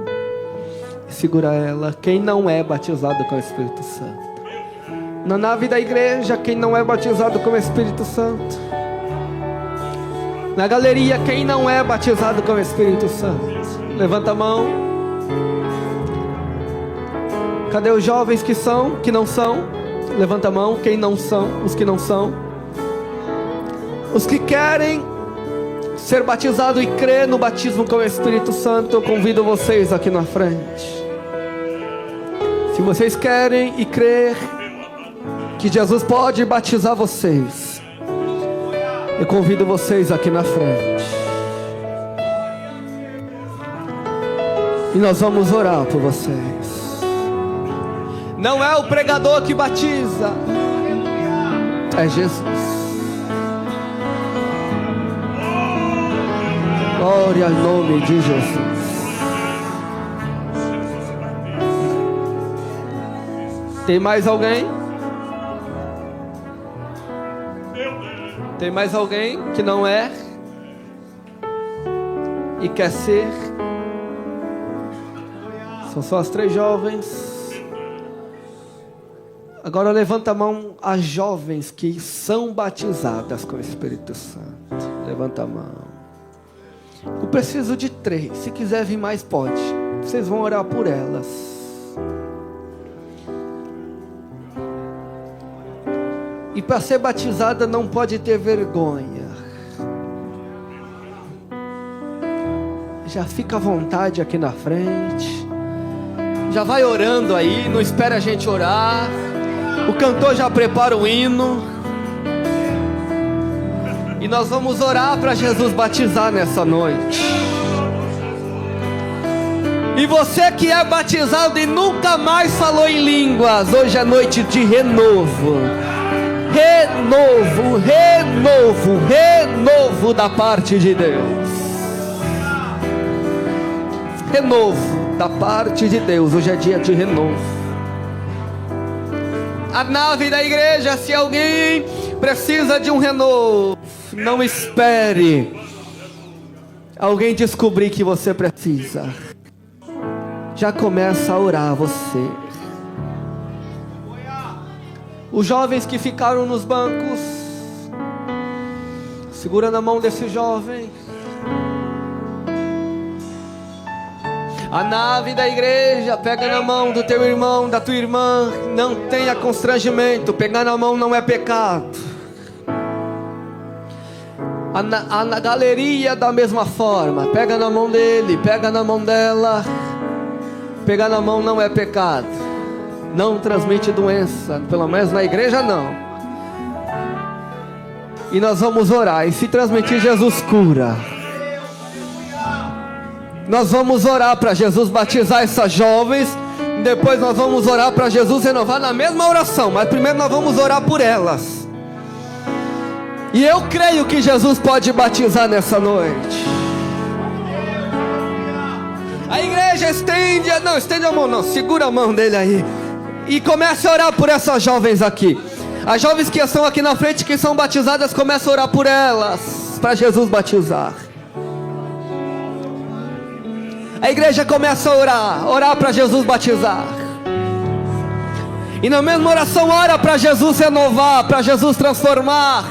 Segura ela. Quem não é batizado com o Espírito Santo? Na nave da igreja, quem não é batizado com o Espírito Santo? Na galeria, quem não é batizado com o Espírito Santo? Levanta a mão. Cadê os jovens que não são? Levanta a mão. Quem não são? Os que não são. Os que querem ser batizados e crer no batismo com o Espírito Santo, eu convido vocês aqui na frente. Se vocês querem e crer que Jesus pode batizar vocês, eu convido vocês aqui na frente. E nós vamos orar por vocês. Não é o pregador que batiza, é Jesus. Glória ao nome de Jesus. Tem mais alguém? Tem mais alguém que não é e quer ser? São só as 3 jovens. Agora levanta a mão as jovens que são batizadas com o Espírito Santo. Levanta a mão. Eu preciso de 3. Se quiser vir mais, pode. Vocês vão orar por elas. E para ser batizada não pode ter vergonha. Já fica à vontade aqui na frente. Já vai orando aí, não espera a gente orar. O cantor já prepara o hino. E nós vamos orar para Jesus batizar nessa noite. E você que é batizado e nunca mais falou em línguas, hoje é noite de renovo. Renovo, renovo, renovo da parte de Deus. Renovo da parte de Deus. Hoje é dia de renovo. A nave da igreja, se alguém precisa de um renovo, não espere alguém descobrir que você precisa. Já começa a orar você. Os jovens que ficaram nos bancos, segura na mão desse jovem. A nave da igreja, pega na mão do teu irmão, da tua irmã. Não tenha constrangimento, pegar na mão não é pecado. A galeria da mesma forma, pega na mão dele, pega na mão dela. Pegar na mão não é pecado. Não transmite doença, pelo menos na igreja não. E nós vamos orar, e se transmitir, Jesus cura. Nós vamos orar para Jesus batizar essas jovens. Depois nós vamos orar para Jesus renovar na mesma oração. Mas primeiro nós vamos orar por elas. E eu creio que Jesus pode batizar nessa noite. A igreja estende a mão não, segura a mão dele aí. E comece a orar por essas jovens aqui. As jovens que estão aqui na frente, que são batizadas, comece a orar por elas, para Jesus batizar. A igreja começa a orar para Jesus batizar. E na mesma oração ora para Jesus renovar, para Jesus transformar,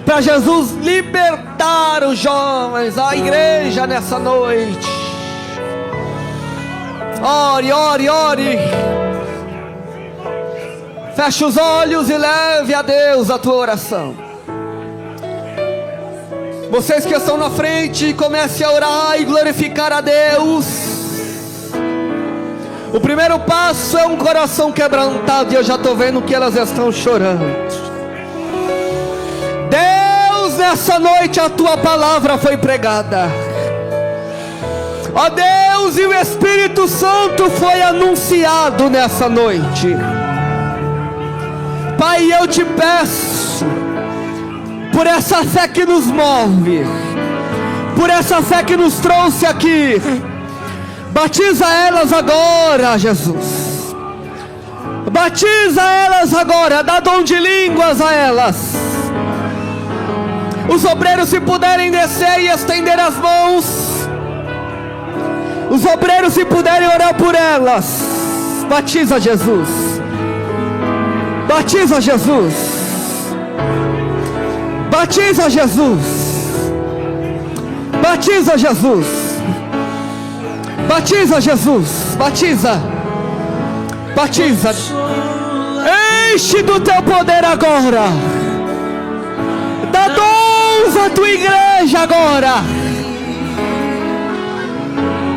para Jesus libertar os jovens, a igreja nessa noite. Ore, ore, ore. Feche os olhos e leve a Deus a tua oração. Vocês que estão na frente, comece a orar e glorificar a Deus. O primeiro passo é um coração quebrantado, e eu já estou vendo que elas estão chorando. Deus, nessa noite a tua palavra foi pregada. Ó Deus, e o Espírito Santo foi anunciado nessa noite. Pai, eu te peço, por essa fé que nos move, por essa fé que nos trouxe aqui, batiza elas agora, Jesus. Batiza elas agora, dá dom de línguas a elas. Os obreiros, se puderem descer e estender as mãos, os obreiros, se puderem orar por elas. Batiza Jesus. Batiza Jesus. Batiza Jesus. Batiza Jesus. Batiza Jesus. Batiza. Batiza. Enche do teu poder agora. Dá dons à tua igreja agora.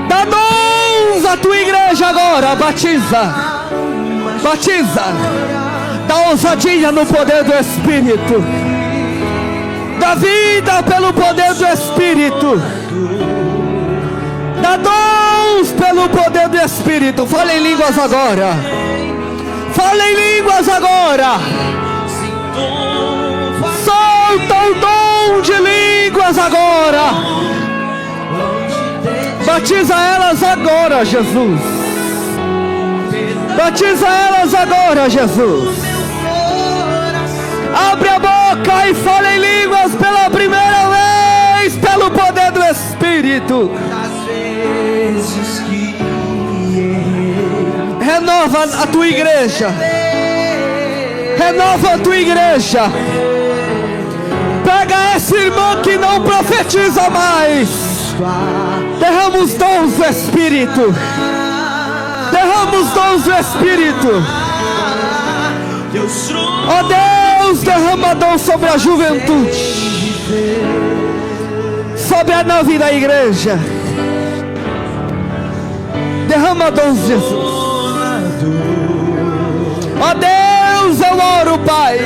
Dá dons à tua igreja agora. Batiza. Batiza. Dá ousadia no poder do Espírito. Dá vida pelo poder do Espírito. Dá dons pelo poder do Espírito. Fala em línguas agora. Fala em línguas agora. Solta o dom de línguas agora. Batiza elas agora, Jesus. Batiza elas agora, Jesus. Abre a boca e fala em línguas pela primeira vez, pelo poder do Espírito. Renova a tua igreja. Renova a tua igreja. Pega essa irmã que não profetiza mais. Derrama os dons do Espírito. Derrama os dons do Espírito. Ó Deus, derrama dom sobre a juventude, sobre a nave da igreja. Derrama dons, Jesus. Ó Deus, eu oro, Pai,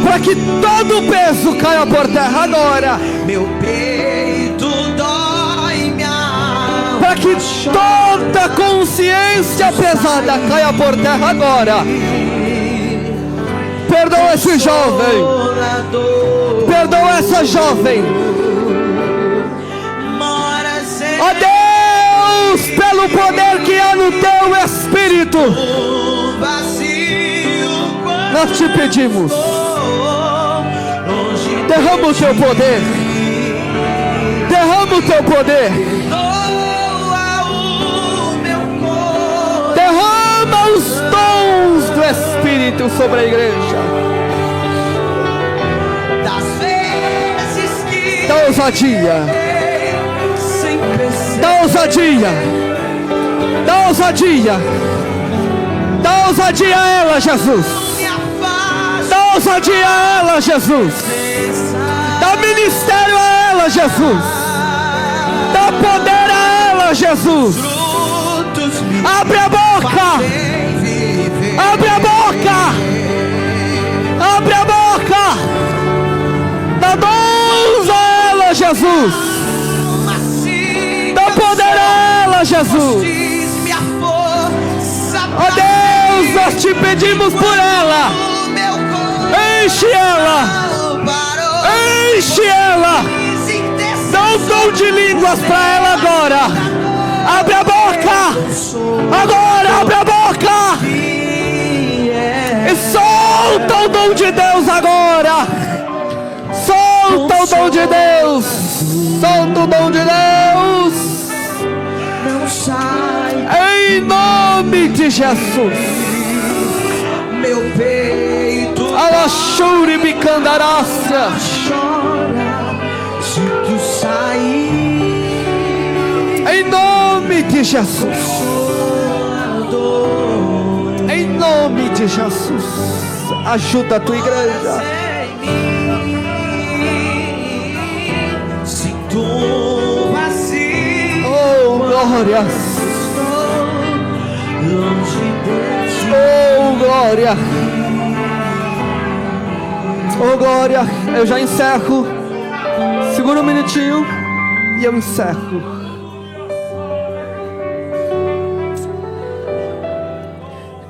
para que todo o peso caia por terra agora. Meu peito dói, minha alma, para que toda consciência pesada caia por terra agora. Perdoa esse jovem. Perdoa essa jovem. Ó Deus, pelo poder que há no teu Espírito, nós te pedimos. Derrama o teu poder. Derrama o teu poder. Derrama os dons do Espírito sobre a igreja. Dá ousadia. Dá ousadia. Dá ousadia. Dá ousadia a ela, Jesus. Dá ousadia a ela, Jesus. Dá ministério a ela, Jesus. Dá poder a ela, Jesus. Abre a boca. Abre a boca. Abre a boca. Dá dons a ela, Jesus. Dá poder a ela, Jesus. Ó Deus, nós te pedimos por ela. Enche ela. Enche ela. Dá um dom de línguas para ela agora. Abre a boca. Agora abre a boca. E solta o dom de Deus agora. Solta o dom de Deus. Solta o dom de Deus. Em nome de Jesus. Meu peito Alaxuri bicandarácia. chora se tu sair. Em nome nome de Jesus. Em nome de Jesus. Ajuda a tua igreja. Sinto vazio. Oh, glórias. Longe de ti. Oh, glória. Oh, glória. Eu já encerro. Segura um minutinho e eu encerro.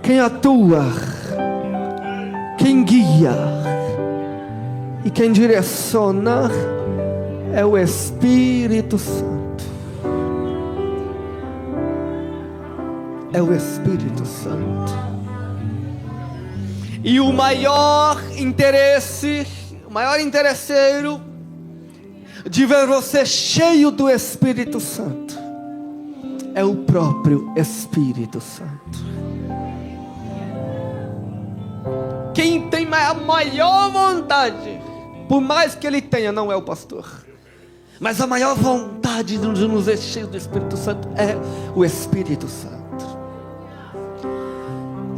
Quem atua, quem guia e quem direciona é o Espírito Santo. É o Espírito Santo. E o maior interesse, o maior interesseiro de ver você cheio do Espírito Santo é o próprio Espírito Santo. Quem tem a maior vontade, por mais que ele tenha, não é o pastor, mas a maior vontade de nos ver cheios do Espírito Santo é o Espírito Santo.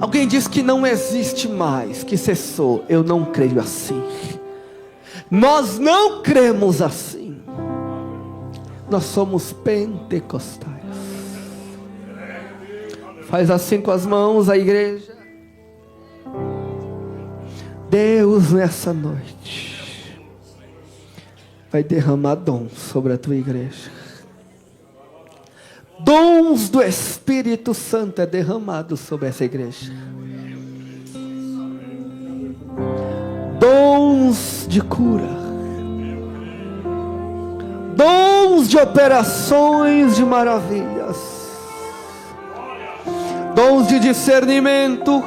Alguém diz que não existe mais, que cessou. Eu não creio assim. Nós não cremos assim. Nós somos pentecostais. Faz assim com as mãos a igreja. Deus nessa noite vai derramar dons sobre a tua igreja. Dons do Espírito Santo é derramado sobre essa igreja. Dons de cura, dons de operações de maravilhas, dons de discernimento,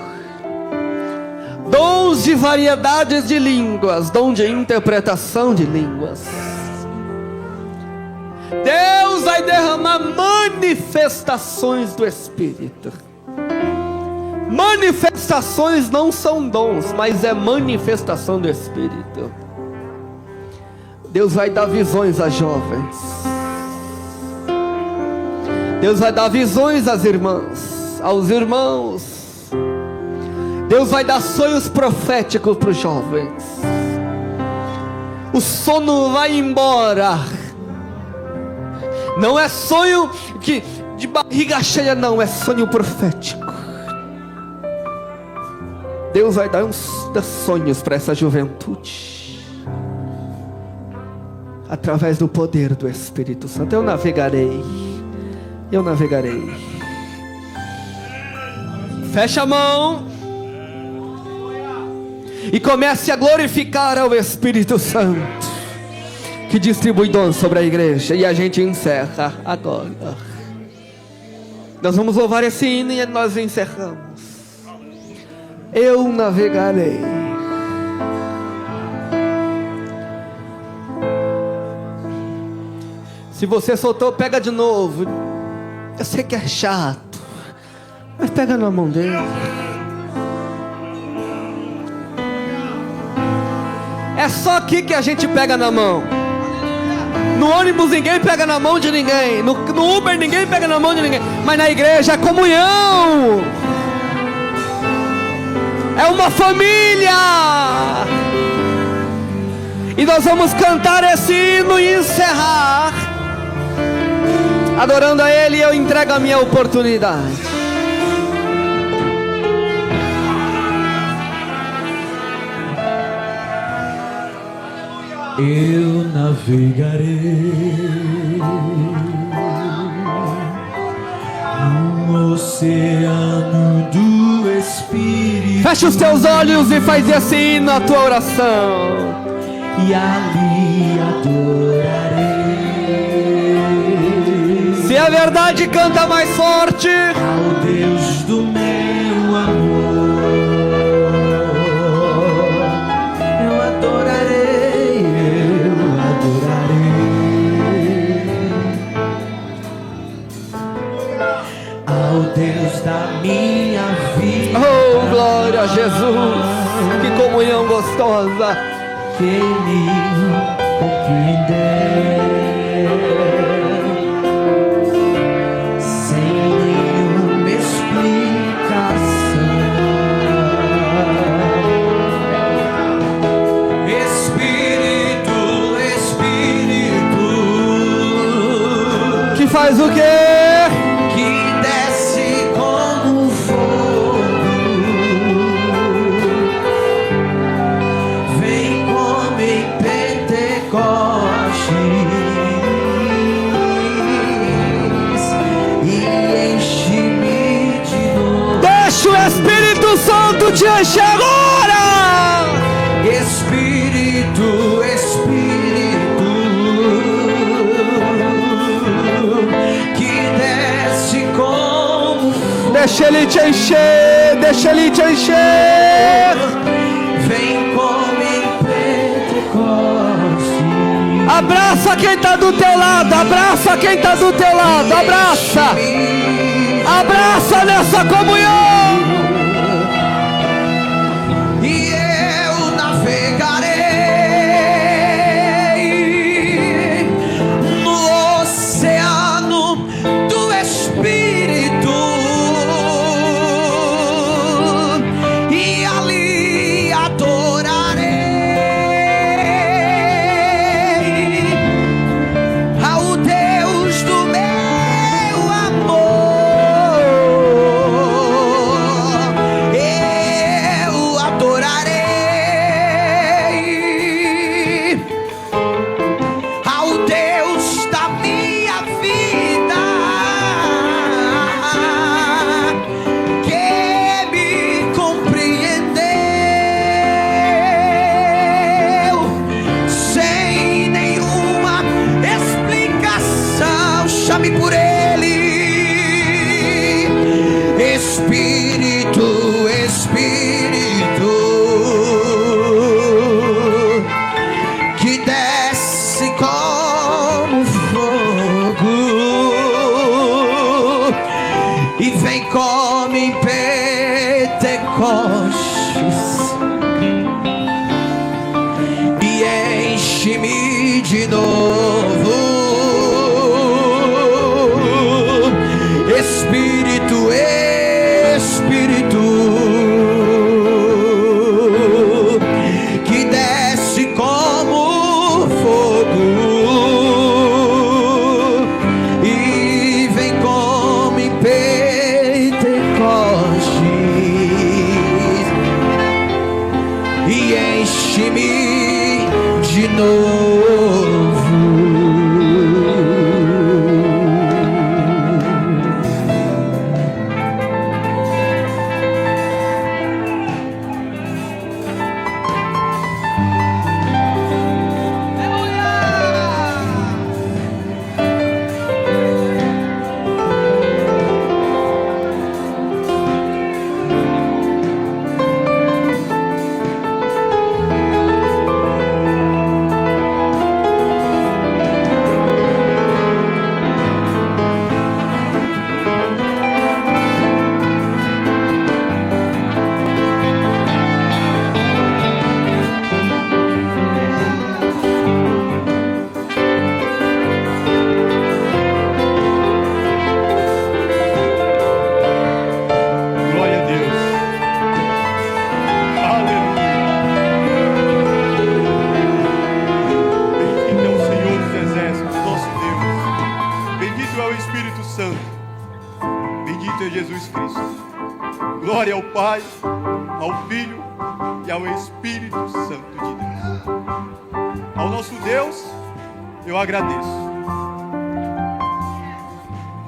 dons de variedades de línguas, dom de interpretação de línguas. Deus vai derramar manifestações do Espírito. Manifestações não são dons, mas é manifestação do Espírito. Deus vai dar visões a jovens. Deus vai dar visões às irmãs, aos irmãos. Deus vai dar sonhos proféticos para os jovens. O sono vai embora. Não é sonho de barriga cheia, não, é sonho profético. Deus vai dar uns sonhos para essa juventude, através do poder do Espírito Santo. Eu navegarei. Fecha a mão e comece a glorificar ao Espírito Santo, que distribui dons sobre a igreja. E a gente encerra agora. Nós vamos louvar esse hino e nós encerramos. Eu navegarei. Se você soltou, pega de novo. Eu sei que é chato, mas pega na mão dele. É só aqui que a gente pega na mão. No ônibus ninguém pega na mão de ninguém. No Uber ninguém pega na mão de ninguém. Mas na igreja é comunhão. É uma família. E nós vamos cantar esse hino e encerrar adorando a Ele. Eu entrego a minha oportunidade. Eu navegarei no oceano do Espírito. Fecha os teus olhos e faz esse hino na tua oração. E ali adorarei. Se é verdade, canta mais forte. Ao Deus do meu amor. Eu adorarei, ao Deus da minha vida. Oh, glória a Jesus. Que comunhão gostosa. Quem me compreender Faz o quê? que desce como fogo, vem como em Pentecostes e enche-me de novo. Deixa o Espírito Santo te encher agora. Espírito, Espírito, que desce como fogo. Deixa Ele te encher, deixa Ele te encher. Vem como em Pentecostes. Abraça quem está do teu lado, abraça quem está do teu lado, abraça. Abraça nessa comunhão. E eu navegarei no oceano do Espírito e ali adorarei ao Deus do meu amor. Eu adorarei ao Deus da minha vida, que me compreendeu sem nenhuma explicação. Chame por Ele, Espírito, Espírito, que desce como fogo e vem como em Pentecostes e enche-me de novo. Espírito, Espírito, que desce como fogo e vem como em Pentecostes e enche-me de novo. Glória a Deus. Aleluia. Bendito é o Senhor dos Exércitos, nosso Deus. Bendito é o Espírito Santo. Bendito é Jesus Cristo. Glória ao Pai, ao Filho e ao Espírito Santo de Deus. Ao nosso Deus, eu agradeço,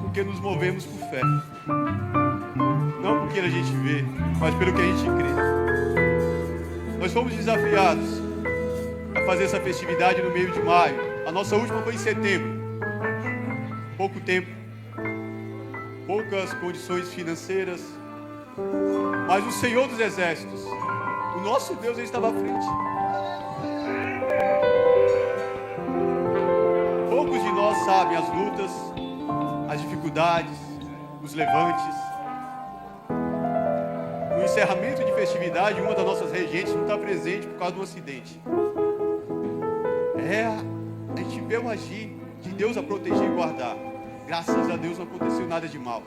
porque nos movemos por fé. Não porque a gente vê, mas pelo que a gente crê. Nós fomos desafiados a fazer essa festividade no meio de maio. A nossa última foi em setembro. Pouco tempo, poucas condições financeiras, mas o Senhor dos Exércitos, o nosso Deus, ele estava à frente. Poucos de nós sabem as lutas, as dificuldades, os levantes. No encerramento de festividade, uma das nossas regentes não está presente por causa de um acidente. A gente vê o agir de Deus a proteger e guardar. Graças a Deus não aconteceu nada de mal.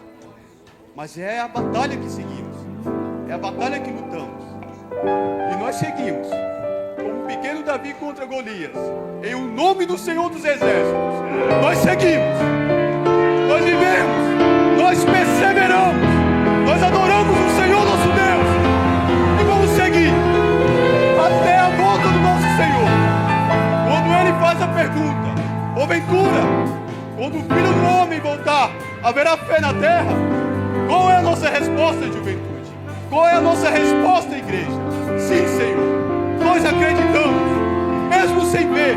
Mas é a batalha que seguimos, é a batalha que lutamos. E nós seguimos, como o pequeno Davi contra Golias, em o nome do Senhor dos Exércitos. Nós seguimos, nós vivemos, nós perseveramos, nós adoramos o Senhor nosso Deus e vamos seguir até a volta do nosso Senhor. Quando Ele faz a pergunta, porventura, quando o Filho do Homem voltar, haverá fé na terra? Qual é a nossa resposta, juventude? Qual é a nossa resposta, igreja? Sim, Senhor, nós acreditamos, mesmo sem ver,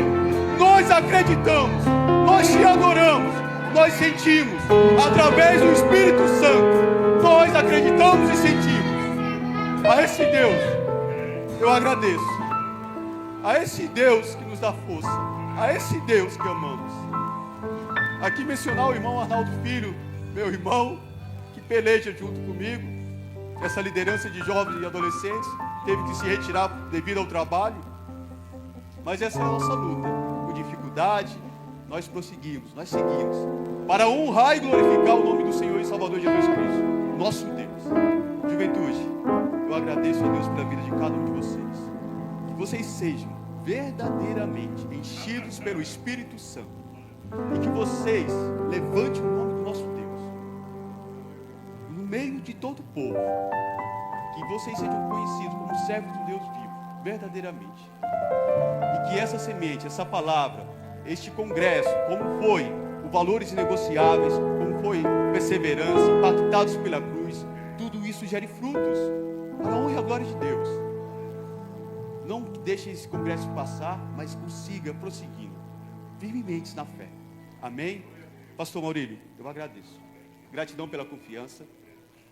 nós acreditamos, nós te adoramos, nós sentimos, através do Espírito Santo, nós acreditamos e sentimos. A esse Deus eu agradeço, a esse Deus que nos dá força, a esse Deus que amamos. Aqui mencionar o irmão Arnaldo Filho, meu irmão, que peleja junto comigo, essa liderança de jovens e adolescentes, teve que se retirar devido ao trabalho, mas essa é a nossa luta, com dificuldade, nós prosseguimos, nós seguimos, para honrar e glorificar o nome do Senhor e Salvador Jesus Cristo, nosso Deus. Juventude, eu agradeço a Deus pela vida de cada um de vocês, que vocês sejam verdadeiramente enchidos pelo Espírito Santo, e que vocês levantem o nome do nosso Deus no meio de todo o povo, que vocês sejam conhecidos como servos do Deus vivo, verdadeiramente, e que essa semente, essa palavra, este congresso, como foi o Valores Inegociáveis, como foi Perseverança, Impactados pela Cruz, tudo isso gere frutos para a honra e a glória de Deus. Não deixe esse congresso passar, mas consiga prosseguindo firmemente na fé. Amém? Pastor Maurílio, eu agradeço. Gratidão pela confiança,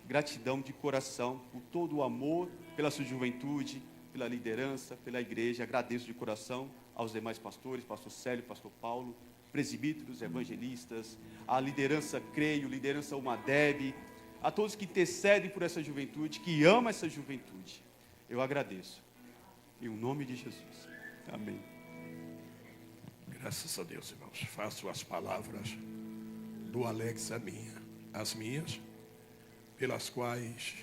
gratidão de coração por todo o amor, pela sua juventude, pela liderança, pela igreja. Agradeço de coração aos demais pastores, pastor Célio, pastor Paulo, presbíteros, evangelistas, a liderança Creio, liderança Umadeb, a todos que intercedem por essa juventude, que ama essa juventude. Eu agradeço. Em nome de Jesus. Amém. Graças a Deus, irmãos. Faço as palavras do Alex as minhas, pelas quais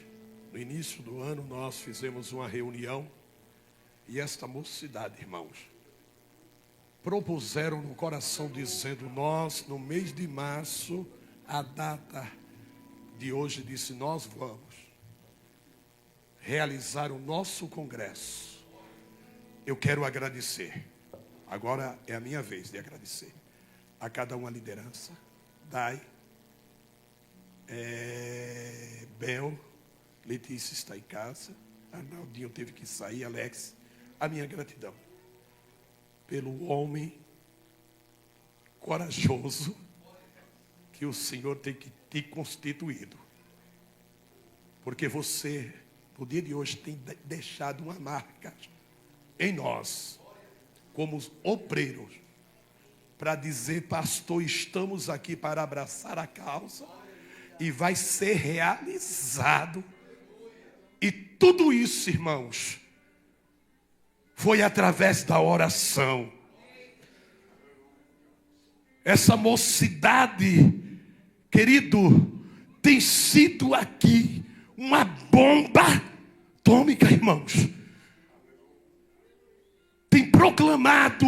no início do ano nós fizemos uma reunião e esta mocidade, irmãos, propuseram no coração dizendo: nós no mês de março, a data de hoje, disse, nós vamos realizar o nosso congresso. Eu quero agradecer. Agora é a minha vez de agradecer a cada uma liderança. Dai, Bel, Letícia está em casa, Arnaldinho teve que sair, Alex. A minha gratidão pelo homem corajoso que o Senhor tem que te constituído. Porque você, no dia de hoje, tem deixado uma marca em nós, como obreiros, para dizer: pastor, estamos aqui para abraçar a causa e vai ser realizado. E tudo isso, irmãos, foi através da oração. Essa mocidade, querido, tem sido aqui uma bomba atômica, irmãos. Tem proclamado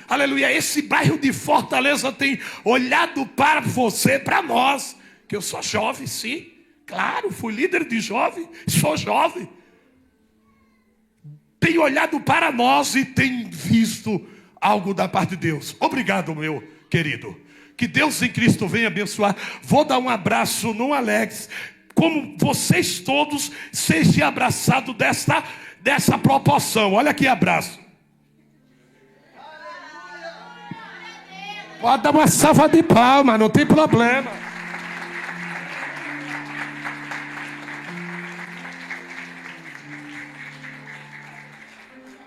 aleluia, esse bairro de Fortaleza tem olhado para você, para nós, que eu sou jovem, sim, claro, fui líder de jovem, sou jovem. Tem olhado para nós e tem visto algo da parte de Deus. Obrigado, meu querido. Que Deus em Cristo venha abençoar. Vou dar um abraço no Alex. Como vocês todos sejam abraçados dessa proporção. Olha que abraço. Pode dar uma salva de palmas, não tem problema.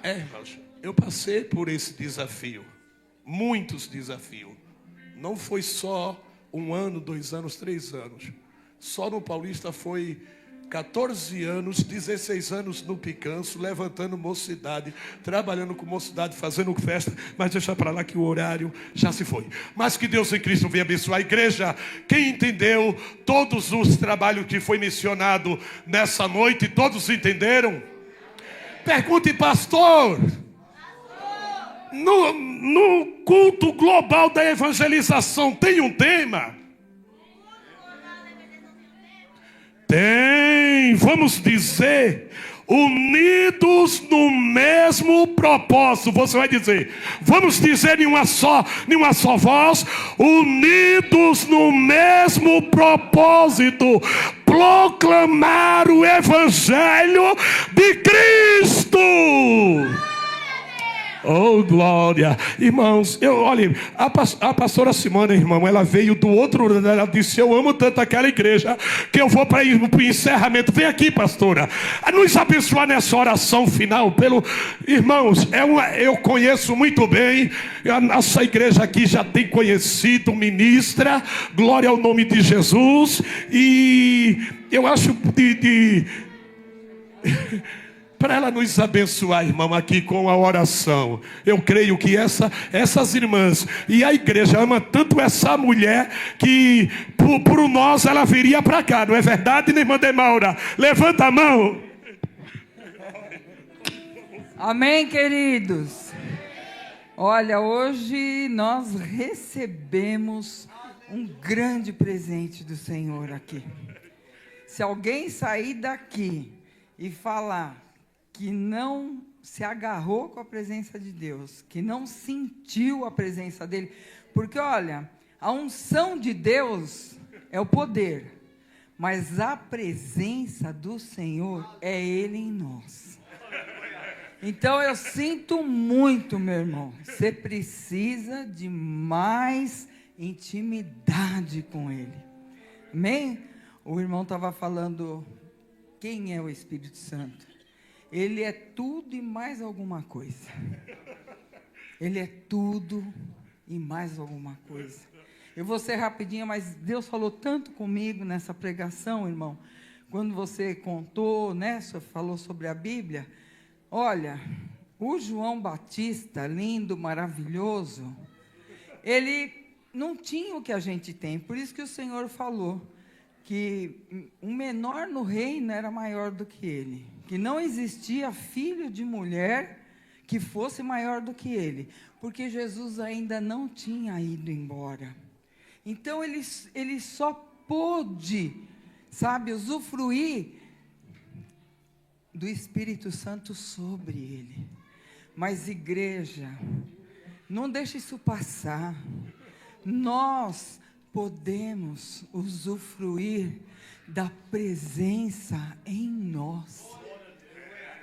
Irmãos, eu passei por esse desafio, muitos desafios. Não foi só 1 ano, 2 anos, 3 anos. Só no Paulista foi 14 anos, 16 anos no Picanço, levantando mocidade, trabalhando com mocidade, fazendo festa. Mas deixa para lá que o horário já se foi. Mas que Deus em Cristo venha abençoar a igreja. Quem entendeu todos os trabalhos que foi mencionado nessa noite, todos entenderam? Pergunte, pastor. No culto global da evangelização tem um tema? Tem, vamos dizer, unidos no mesmo propósito. Você vai dizer, vamos dizer em uma só voz, unidos no mesmo propósito, proclamar o Evangelho de Cristo. Oh, glória. Irmãos, olha, a pastora Simone, irmão, ela veio do outro lado, ela disse, eu amo tanto aquela igreja, que eu vou para o encerramento. Vem aqui, pastora, nos abençoar nessa oração final. Irmãos, eu conheço muito bem, a nossa igreja aqui já tem conhecido, ministra, glória ao nome de Jesus, e eu acho para ela nos abençoar, irmão, aqui com a oração. Eu creio que essas irmãs e a igreja ama tanto essa mulher que por nós ela viria para cá. Não é verdade, irmã Demaura? Levanta a mão. Amém, queridos. Olha, hoje nós recebemos um grande presente do Senhor aqui. Se alguém sair daqui e falar que não se agarrou com a presença de Deus, que não sentiu a presença dele, porque olha, a unção de Deus é o poder, mas a presença do Senhor é Ele em nós. Então eu sinto muito, meu irmão, você precisa de mais intimidade com Ele. Amém? O irmão estava falando, quem é o Espírito Santo? Ele é tudo e mais alguma coisa. Ele é tudo e mais alguma coisa. Eu vou ser rapidinho, mas Deus falou tanto comigo nessa pregação, irmão. Quando você contou, né, falou sobre a Bíblia. Olha, o João Batista, lindo, maravilhoso, ele não tinha o que a gente tem. Por isso que o Senhor falou que um menor no reino era maior do que ele, que não existia filho de mulher que fosse maior do que ele, porque Jesus ainda não tinha ido embora. Então ele só pôde, sabe, usufruir do Espírito Santo sobre ele. Mas igreja, não deixe isso passar. Nós podemos usufruir da presença em nós.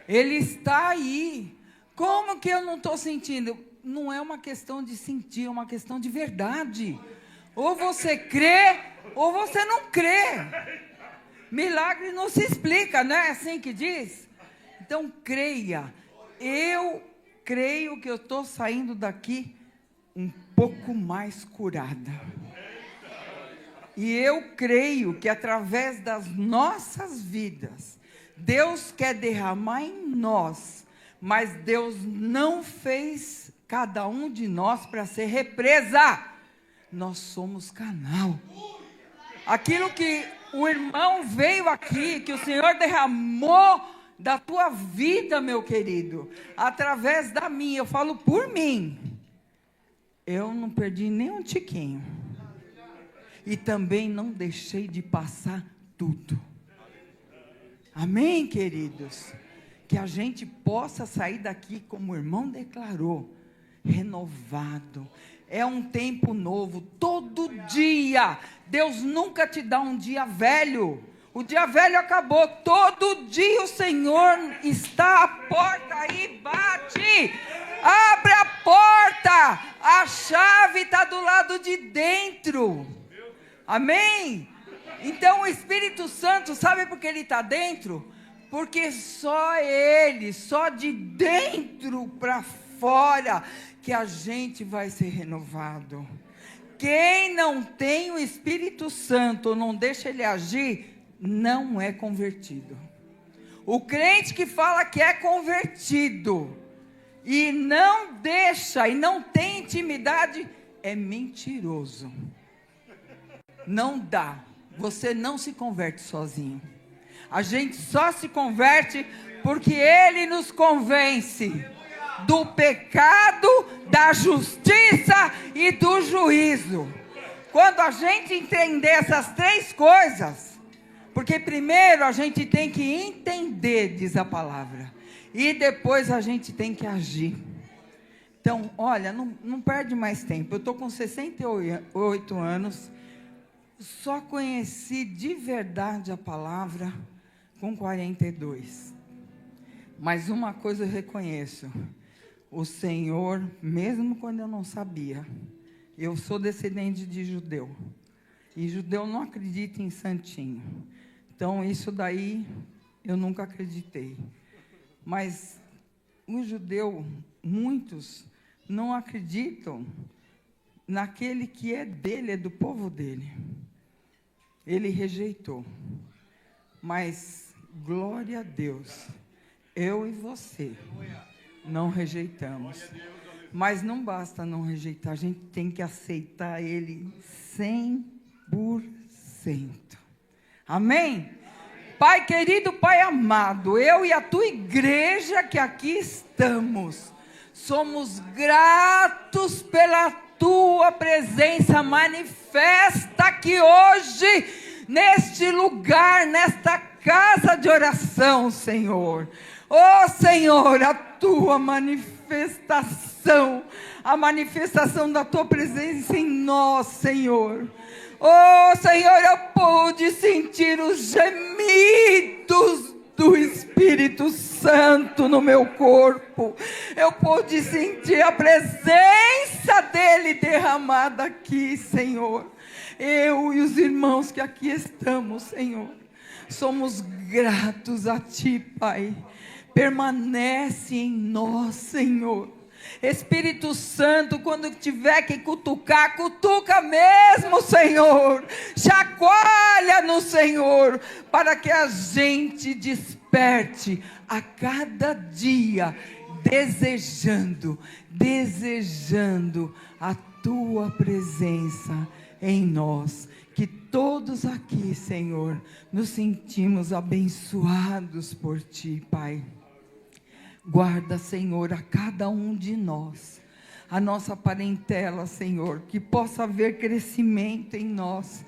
Ele está aí. Como que eu não estou sentindo? Não é uma questão de sentir, é uma questão de verdade. Ou você crê, ou você não crê. Milagre não se explica, não é assim que diz? Então creia. Eu creio que eu estou saindo daqui um pouco mais curada. E eu creio que através das nossas vidas, Deus quer derramar em nós, mas Deus não fez cada um de nós para ser represa. Nós somos canal. Aquilo que o irmão veio aqui, que o Senhor derramou da tua vida, meu querido, através da minha, eu falo por mim, eu não perdi nem um tiquinho. E também não deixei de passar tudo. Amém, queridos? Que a gente possa sair daqui, como o irmão declarou, renovado. É um tempo novo, todo dia. Deus nunca te dá um dia velho. O dia velho acabou. Todo dia o Senhor está à porta aí, bate. Abre a porta. A chave está do lado de dentro. Amém? Então o Espírito Santo, sabe por que ele está dentro? Porque só ele, só de dentro para fora, que a gente vai ser renovado. Quem não tem o Espírito Santo, ou não deixa ele agir, não é convertido. O crente que fala que é convertido, e não deixa, e não tem intimidade, é mentiroso. Não dá. Você não se converte sozinho. A gente só se converte porque Ele nos convence do pecado, da justiça e do juízo. Quando a gente entender essas três coisas, Porque primeiro a gente tem que entender, diz a palavra, e depois a gente tem que agir. Então, olha, não perde mais tempo. Eu estou com 68 anos, só conheci de verdade a palavra com 42. Mas uma coisa eu reconheço, o Senhor, mesmo quando eu não sabia, eu sou descendente de judeu, e judeu não acredita em santinho. Então, isso daí eu nunca acreditei. Mas o judeu, muitos não acreditam naquele que é dele, é do povo dele. Ele rejeitou. Mas, glória a Deus, eu e você não rejeitamos. Mas não basta não rejeitar, a gente tem que aceitar ele 100%. Amém? Pai querido, Pai amado, eu e a tua igreja que aqui estamos, somos gratos pela tua presença manifesta aqui hoje, neste lugar, nesta casa de oração, Senhor. Oh, Senhor, a tua manifestação, a manifestação da tua presença em nós, Senhor. Oh, Senhor, eu pude sentir os gemidos do Espírito Santo no meu corpo. Eu pude sentir a presença dele derramada aqui, Senhor. Eu e os irmãos que aqui estamos, Senhor, somos gratos a ti, Pai. Permanece em nós, Senhor. Espírito Santo, quando tiver que cutucar, cutuca mesmo, Senhor. Chacoalha no Senhor, para que a gente desperte a cada dia, desejando a tua presença em nós. Que todos aqui, Senhor, nos sentimos abençoados por ti, Pai. Guarda, Senhor, a cada um de nós, a nossa parentela, Senhor, que possa haver crescimento em nós,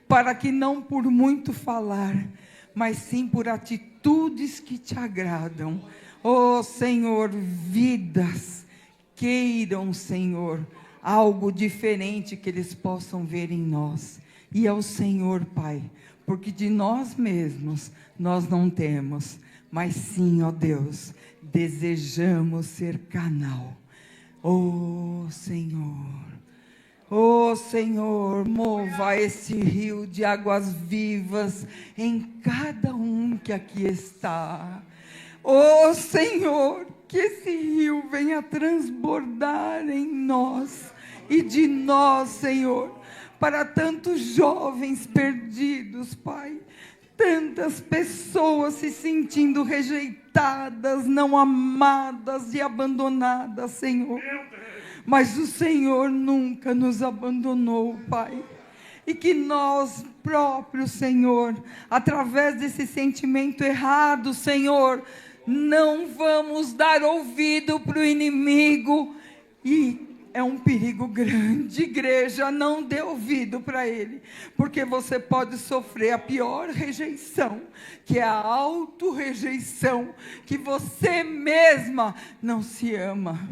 para que não por muito falar, mas sim por atitudes que te agradam. Oh, Senhor, vidas queiram, Senhor, algo diferente que eles possam ver em nós. E é o Senhor, Pai, porque de nós mesmos nós não temos, mas sim, ó Deus, desejamos ser canal. Oh Senhor, mova esse rio de águas vivas em cada um que aqui está. Oh Senhor, que esse rio venha transbordar em nós e de nós, Senhor, para tantos jovens perdidos, Pai. Tantas pessoas se sentindo rejeitadas, não amadas e abandonadas, Senhor. Mas o Senhor nunca nos abandonou, Pai. E que nós próprios, Senhor, através desse sentimento errado, Senhor, não vamos dar ouvido para o inimigo. E é um perigo grande, igreja, não dê ouvido para ele, porque você pode sofrer a pior rejeição, que é a autorrejeição, que você mesma não se ama.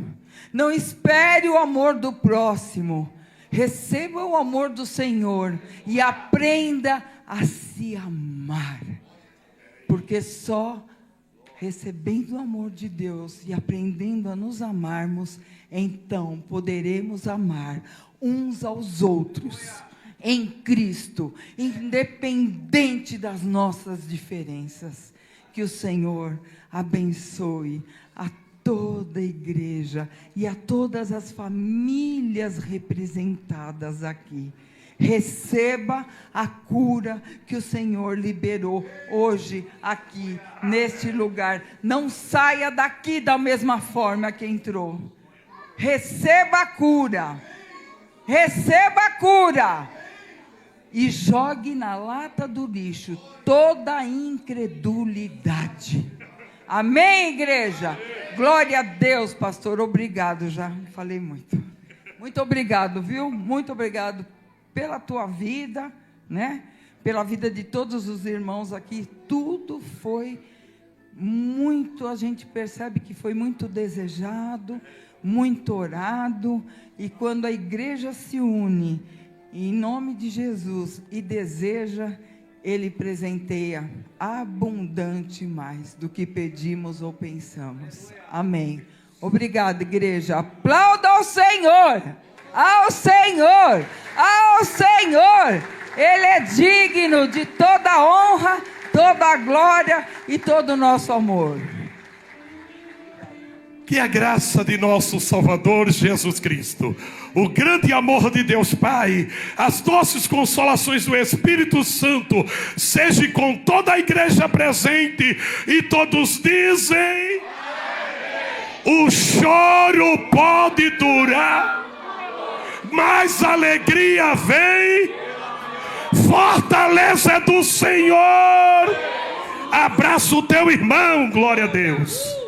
Não espere o amor do próximo, receba o amor do Senhor e aprenda a se amar, porque só recebendo o amor de Deus e aprendendo a nos amarmos, então poderemos amar uns aos outros em Cristo, independente das nossas diferenças. Que o Senhor abençoe a toda a igreja e a todas as famílias representadas aqui. Receba a cura que o Senhor liberou hoje aqui, neste lugar. Não saia daqui da mesma forma que entrou. Receba a cura. Receba a cura. E jogue na lata do lixo toda a incredulidade. Amém, igreja? Glória a Deus, pastor. Obrigado, já falei muito. Muito obrigado, viu? Muito obrigado pela tua vida, né? pela vida de todos os irmãos aqui. Tudo foi muito, a gente percebe que foi muito desejado, muito orado. E quando a igreja se une em nome de Jesus e deseja, Ele presenteia abundante mais do que pedimos ou pensamos. Amém. Obrigada, igreja. Aplauda ao Senhor, ao Senhor, ao Senhor. Ele é digno de toda a honra, toda a glória e todo o nosso amor. Que a graça de nosso Salvador Jesus Cristo, o grande amor de Deus Pai, as doces consolações do Espírito Santo, seja com toda a igreja presente, e todos dizem: o choro pode durar, mas a alegria vem, fortaleza é do Senhor. Abraça o teu irmão, glória a Deus.